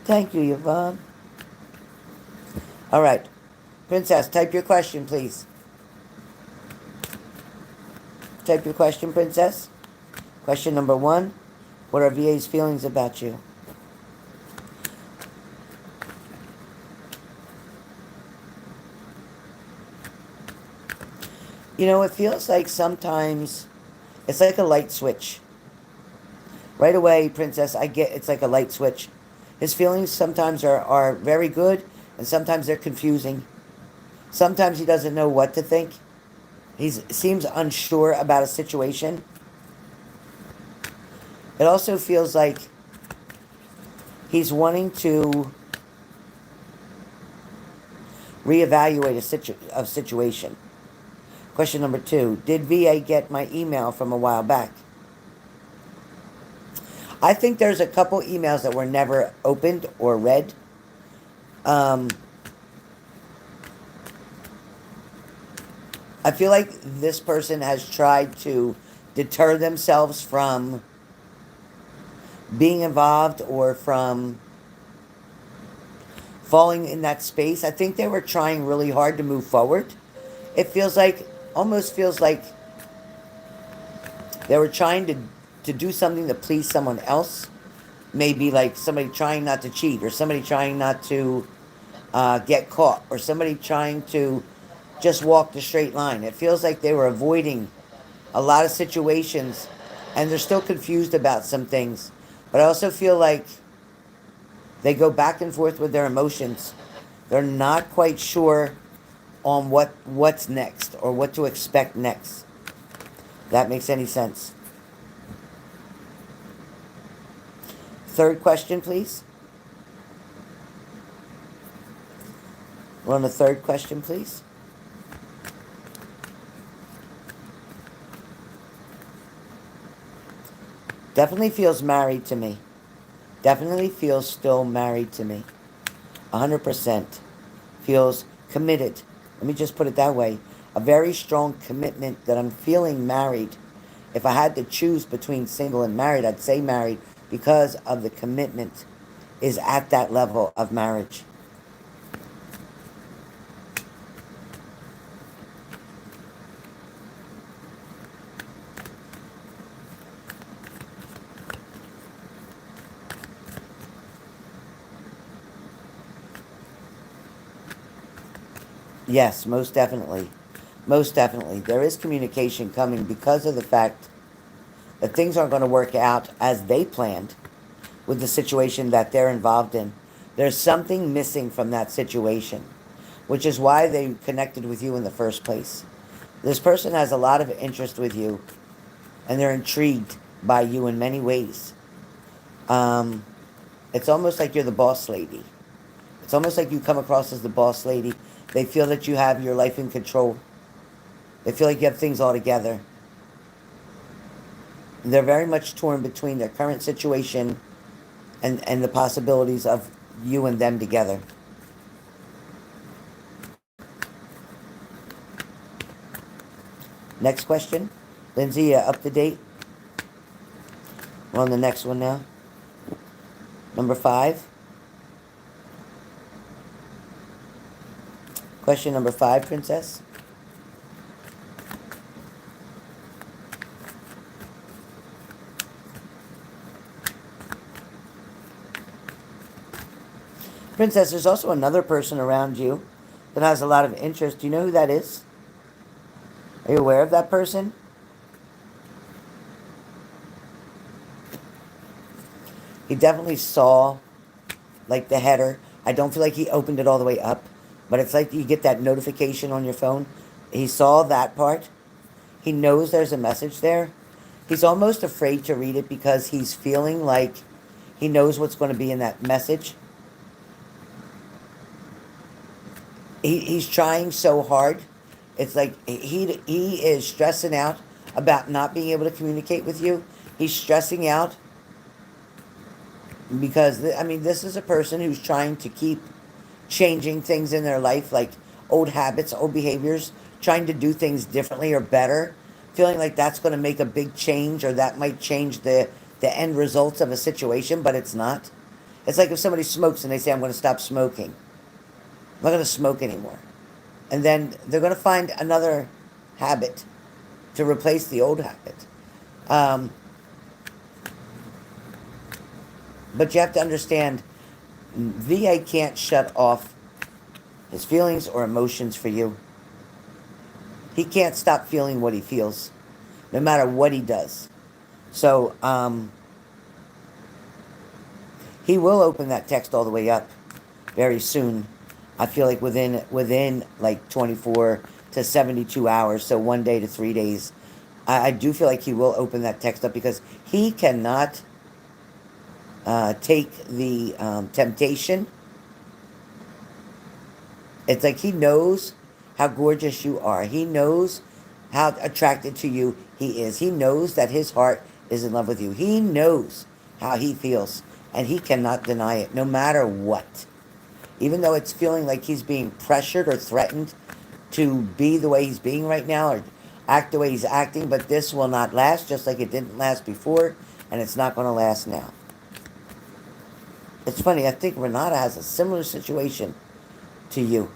Thank you, Yvonne. All right. Princess, type your question, please. Type your question, Princess. Question number 1. What are VA's feelings about you? You know, it feels like sometimes it's like a light switch. Right away, Princess, I get it's like a light switch. His feelings sometimes are very good, and sometimes they're confusing. Sometimes he doesn't know what to think. He seems unsure about a situation. It also feels like he's wanting to reevaluate a situation. Question number 2. Did VA get my email from a while back? I think there's a couple emails that were never opened or read. I feel like this person has tried to deter themselves from being involved or from falling in that space. I think they were trying really hard to move forward. It feels like, almost feels like they were trying to do something to please someone else. Maybe like somebody trying not to cheat, or somebody trying not to get caught, or somebody trying to just walk the straight line. It feels like they were avoiding a lot of situations, and they're still confused about some things. But I also feel like they go back and forth with their emotions. They're not quite sure on what's next or what to expect next. If that makes any sense. Third question, please. We're on the third question, please. Definitely feels married to me. Definitely feels still married to me. 100%. Feels committed. Let me just put it that way. A very strong commitment that I'm feeling married. If I had to choose between single and married, I'd say married, because of the commitment is at that level of marriage. Yes, most definitely. Most definitely. There is communication coming because of the fact that things aren't going to work out as they planned with the situation that they're involved in. There's something missing from that situation, which is why they connected with you in the first place. This person has a lot of interest with you, and they're intrigued by you in many ways. It's almost like you're the boss lady. It's almost like you come across as the boss lady. They feel that you have your life in control. They feel like you have things all together. They're very much torn between their current situation and the possibilities of you and them together. Next question. Lindsay, up to date? We're on the next one now. Number 5. Question number 5, Princess. Princess, there's also another person around you that has a lot of interest. Do you know who that is? Are you aware of that person? He definitely saw, like, the header. I don't feel like he opened it all the way up, but it's like you get that notification on your phone. He saw that part. He knows there's a message there. He's almost afraid to read it because he's feeling like He knows what's going to be in that message. He's trying so hard. It's like he is stressing out about not being able to communicate with you. He's stressing out because, I mean, this is a person who's trying to keep changing things in their life, like old habits, old behaviors, trying to do things differently or better, feeling like that's going to make a big change or that might change the end results of a situation, but it's not. It's like if somebody smokes and they say, I'm going to stop smoking. I'm not going to smoke anymore. And then they're going to find another habit to replace the old habit. But you have to understand, VA can't shut off his feelings or emotions for you. He can't stop feeling what he feels, no matter what he does. So, he will open that text all the way up very soon. I feel like within like 24 to 72 hours, so 1 day to 3 days. I do feel like he will open that text up because he cannot take the temptation. It's like he knows how gorgeous you are. He knows how attracted to you he is. He knows that his heart is in love with you. He knows how he feels, and he cannot deny it, no matter what. Even though it's feeling like he's being pressured or threatened to be the way he's being right now or act the way he's acting, but this will not last, just like it didn't last before, and it's not going to last now. It's funny, I think Renata has a similar situation to you.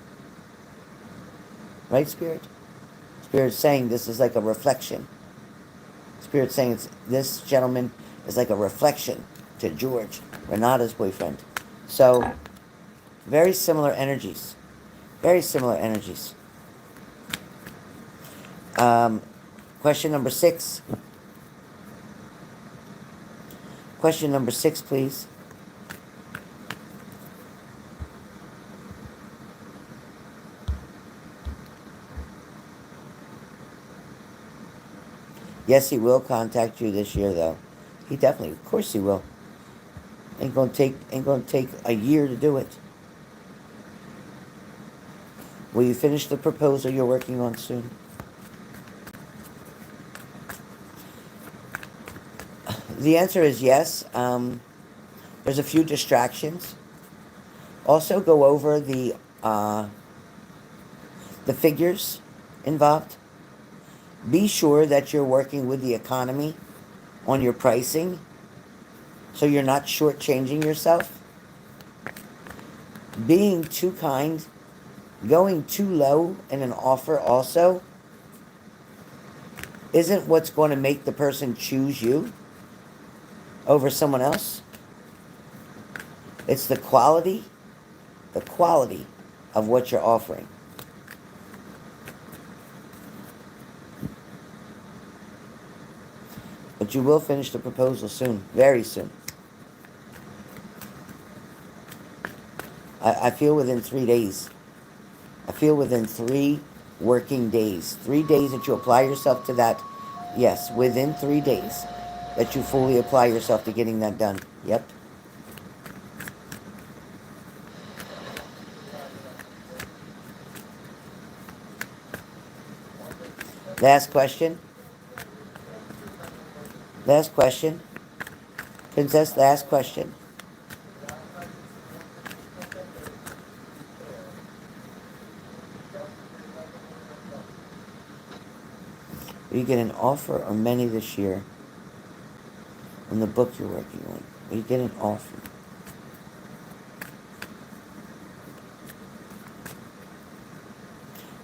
Right, Spirit? Spirit's saying this is like a reflection. Spirit's saying this gentleman is like a reflection to George, Renata's boyfriend. So, very similar energies. Very similar energies. Question number 6. Question number 6, please. Yes, he will contact you this year, though. He definitely, of course he will. Ain't gonna take a year to do it. Will you finish the proposal you're working on soon? The answer is yes. There's a few distractions. Also, go over the figures involved. Be sure that you're working with the economy on your pricing, so you're not shortchanging yourself. Being too kind, going too low in an offer also isn't what's going to make the person choose you over someone else. It's the quality of what you're offering. But you will finish the proposal soon, very soon. I feel within 3 days. I feel within 3 working days. 3 days that you apply yourself to that. Yes, within 3 days that you fully apply yourself to getting that done. Yep. Last question. Last question. Princess, last question. Will you get an offer or many this year on the book you're working on? Will you get an offer?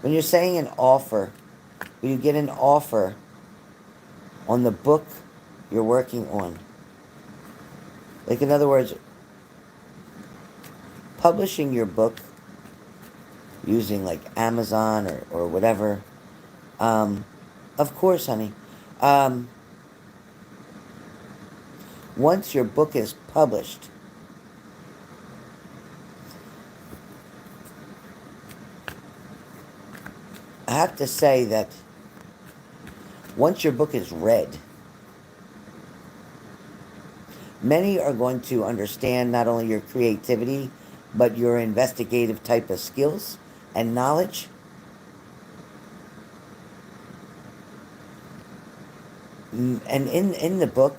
When you're saying an offer, will you get an offer on the book you're working on? Like, in other words, publishing your book using like Amazon or whatever. Of course, honey. Once your book is published, I have to say that once your book is read, Many are going to understand not only your creativity, but your investigative type of skills and knowledge. And in the book,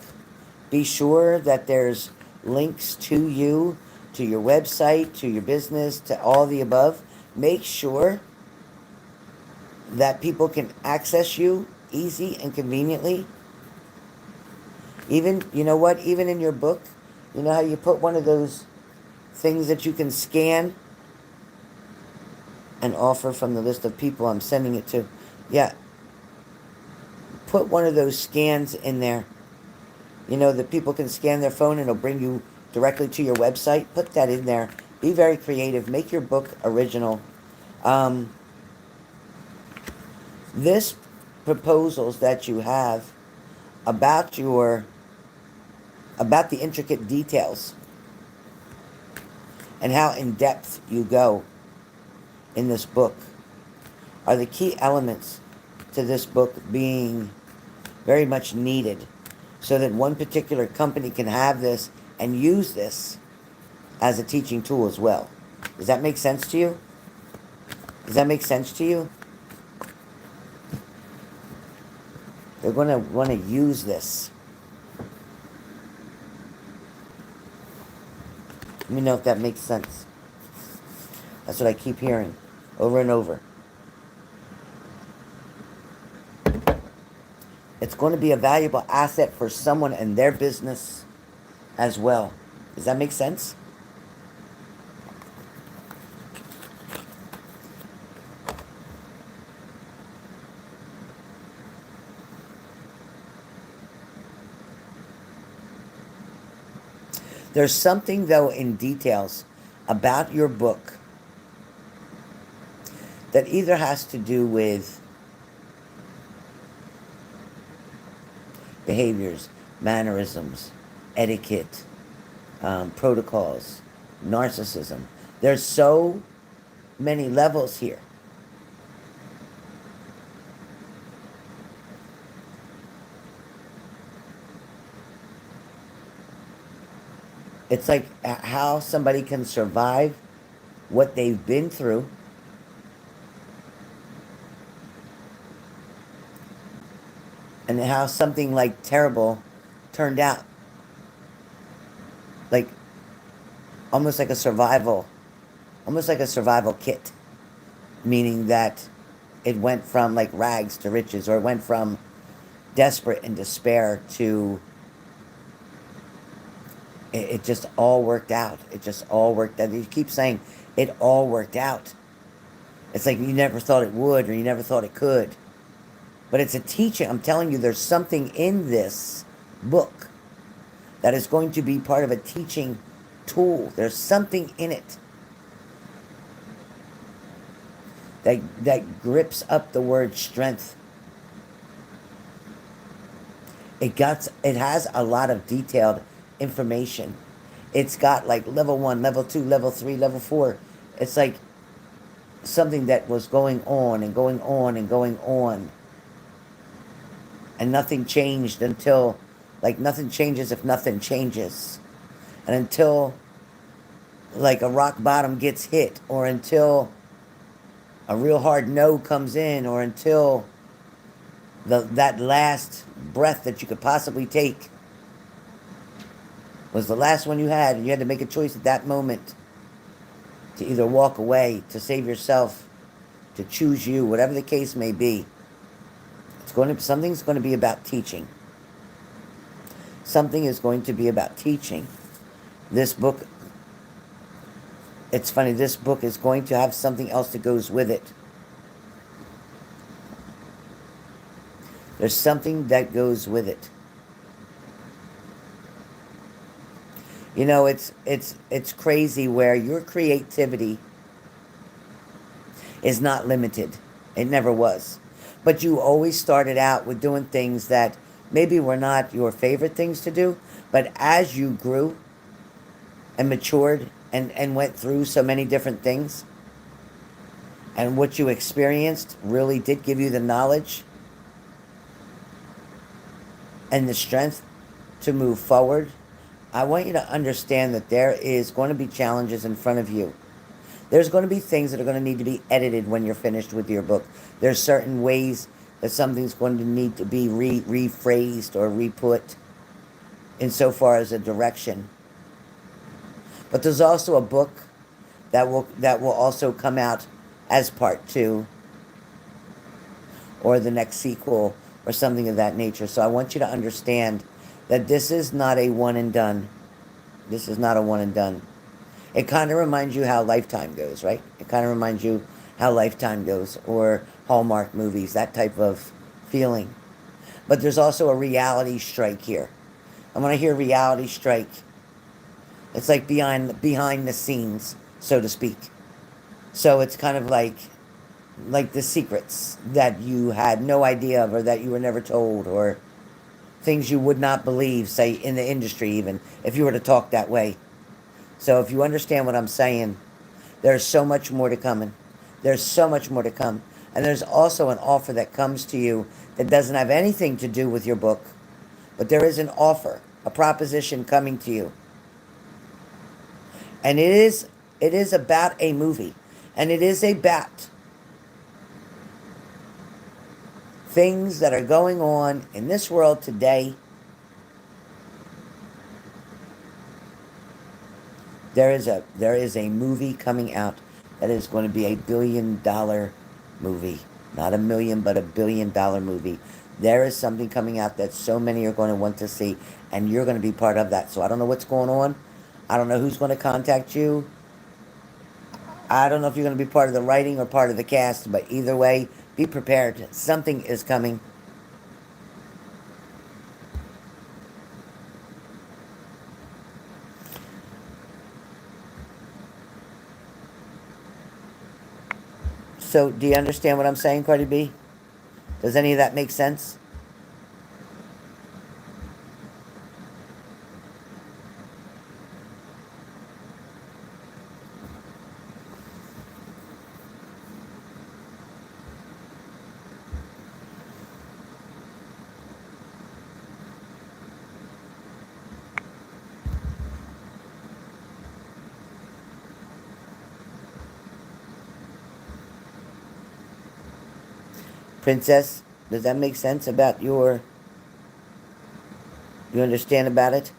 be sure that there's links to you, to your website, to your business, to all the above. Make sure that people can access you easy and conveniently. Even, you know what, even in your book, you know how you put one of those things that you can scan and offer from the list of people I'm sending it to? Yeah, put one of those scans in there. You know, that people can scan their phone and it'll bring you directly to your website. Put that in there. Be very creative. Make your book original. This proposals that you have about about the intricate details and how in depth you go in this book are the key elements to this book being very much needed, so that one particular company can have this and use this as a teaching tool as well. Does that make sense to you? Does that make sense to you? They're going to want to use this. Let me know if that makes sense. That's what I keep hearing over and over. It's going to be a valuable asset for someone and their business as well. Does that make sense? There's something, though, in details about your book that either has to do with behaviors, mannerisms, etiquette, protocols, narcissism. There's so many levels here. It's like how somebody can survive what they've been through, and how something like terrible turned out. Like almost like a survival kit. Meaning that it went from like rags to riches, or it went from desperate and despair to it just all worked out. It just all worked out. You keep saying it all worked out. It's like you never thought it would, or you never thought it could. But it's a teaching. I'm telling you, there's something in this book that is going to be part of a teaching tool. There's something in it that grips up the word strength. It has a lot of detailed information. It's got like level 1, level 2, level 3, level 4. It's like something that was going on and going on and going on. And nothing changed until, like, nothing changes if nothing changes. And until, like, a rock bottom gets hit, or until a real hard no comes in, or until that last breath that you could possibly take was the last one you had, and you had to make a choice at that moment to either walk away, to save yourself, to choose you, whatever the case may be. Something's going to be about teaching. Something is going to be about teaching. This book, it's funny, this book is going to have something else that goes with it. There's something that goes with it. You know, it's crazy where your creativity is not limited. It never was. But you always started out with doing things that maybe were not your favorite things to do. But as you grew and matured and went through so many different things, and what you experienced really did give you the knowledge and the strength to move forward. I want you to understand that there is going to be challenges in front of you. There's going to be things that are going to need to be edited when you're finished with your book. There's certain ways that something's going to need to be rephrased or re-put insofar as a direction. But there's also a book that will also come out as part two or the next sequel or something of that nature. So I want you to understand that this is not a one and done. This is not a one and done. It kind of reminds you how Lifetime goes, right? It kind of reminds you how Lifetime goes, or Hallmark movies, that type of feeling. But there's also a reality strike here. And when I hear reality strike, it's like behind the scenes, so to speak. So it's kind of like the secrets that you had no idea of, or that you were never told, or things you would not believe, say in the industry, even if you were to talk that way. So if you understand what I'm saying, there's so much more to come. There's so much more to come. And there's also an offer that comes to you that doesn't have anything to do with your book, but there is an offer, a proposition coming to you. And it is about a movie. And it is about things that are going on in this world today. There is a movie coming out that is going to be a $1 billion movie. Not a million, but $1 billion movie. There is something coming out that so many are going to want to see, and you're going to be part of that. So I don't know what's going on. I don't know who's going to contact you. I don't know if you're going to be part of the writing or part of the cast, but either way, be prepared. Something is coming. So, do you understand what I'm saying, Cardi B? Does any of that make sense? Princess, does that make sense about you understand about it?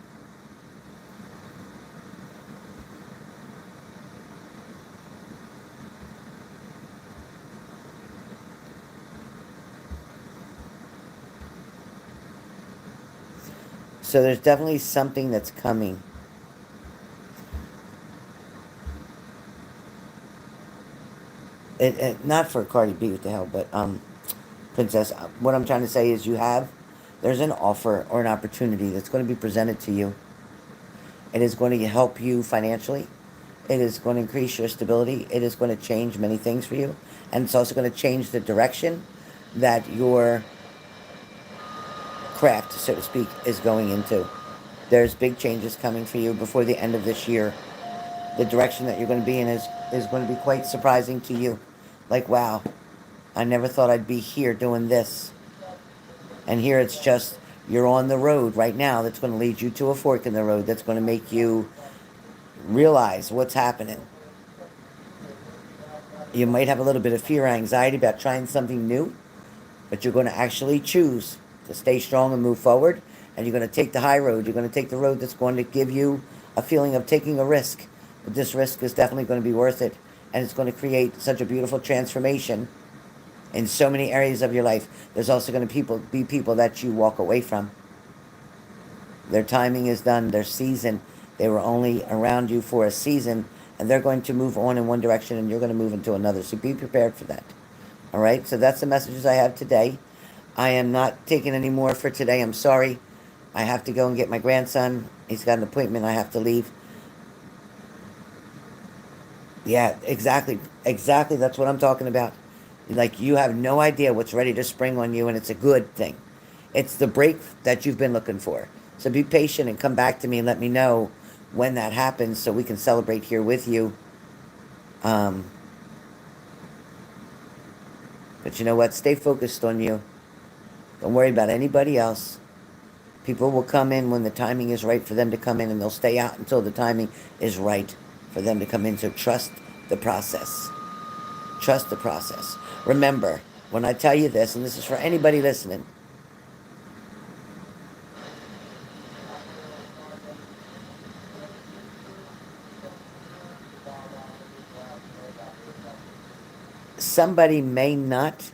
So there's definitely something that's coming. Not for Cardi B, what the hell, but Princess, what I'm trying to say is there's an offer or an opportunity that's going to be presented to you. It is going to help you financially. It is going to increase your stability. It is going to change many things for you. And it's also going to change the direction that your craft, so to speak, is going into. There's big changes coming for you before the end of this year. The direction that you're going to be in is going to be quite surprising to you. Like, wow, I never thought I'd be here doing this. And here it's just, you're on the road right now that's going to lead you to a fork in the road that's going to make you realize what's happening. You might have a little bit of fear or anxiety about trying something new, but you're going to actually choose to stay strong and move forward. And you're going to take the high road. You're going to take the road that's going to give you a feeling of taking a risk. But this risk is definitely going to be worth it. And it's going to create such a beautiful transformation in so many areas of your life. There's also going to be people that you walk away from. Their timing is done. Their season. They were only around you for a season. And they're going to move on in one direction and you're going to move into another. So be prepared for that. All right? So that's the messages I have today. I am not taking any more for today. I'm sorry. I have to go and get my grandson. He's got an appointment. I have to leave. Yeah, exactly. Exactly. That's what I'm talking about. Like, you have no idea what's ready to spring on you, and it's a good thing. It's the break that you've been looking for. So be patient and come back to me and let me know when that happens so we can celebrate here with you. Um, but you know what? Stay focused on you. Don't worry about anybody else. People will come in when the timing is right for them to come in, and they'll stay out until the timing is right for them to come in. So trust the process. Trust the process. Remember, when I tell you this, and this is for anybody listening, somebody may not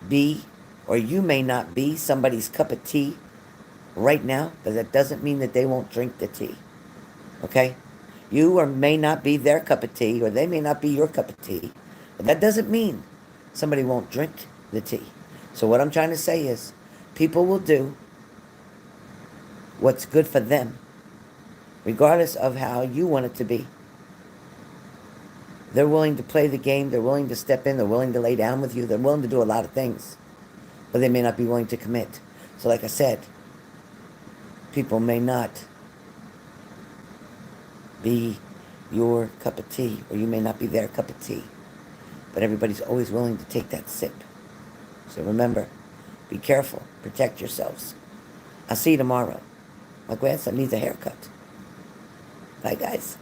be, or you may not be, somebody's cup of tea right now, but that doesn't mean that they won't drink the tea. Okay? You or may not be their cup of tea, or they may not be your cup of tea, but that doesn't mean somebody won't drink the tea. So what I'm trying to say is, people will do what's good for them, regardless of how you want it to be. They're willing to play the game, they're willing to step in, they're willing to lay down with you, they're willing to do a lot of things, but they may not be willing to commit. So like I said, people may not be your cup of tea, or you may not be their cup of tea, but everybody's always willing to take that sip. So remember, be careful, protect yourselves. I'll see you tomorrow. My grandson needs a haircut. Bye, guys.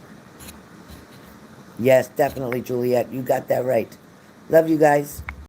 Yes, definitely, Juliet. You got that right. Love you guys.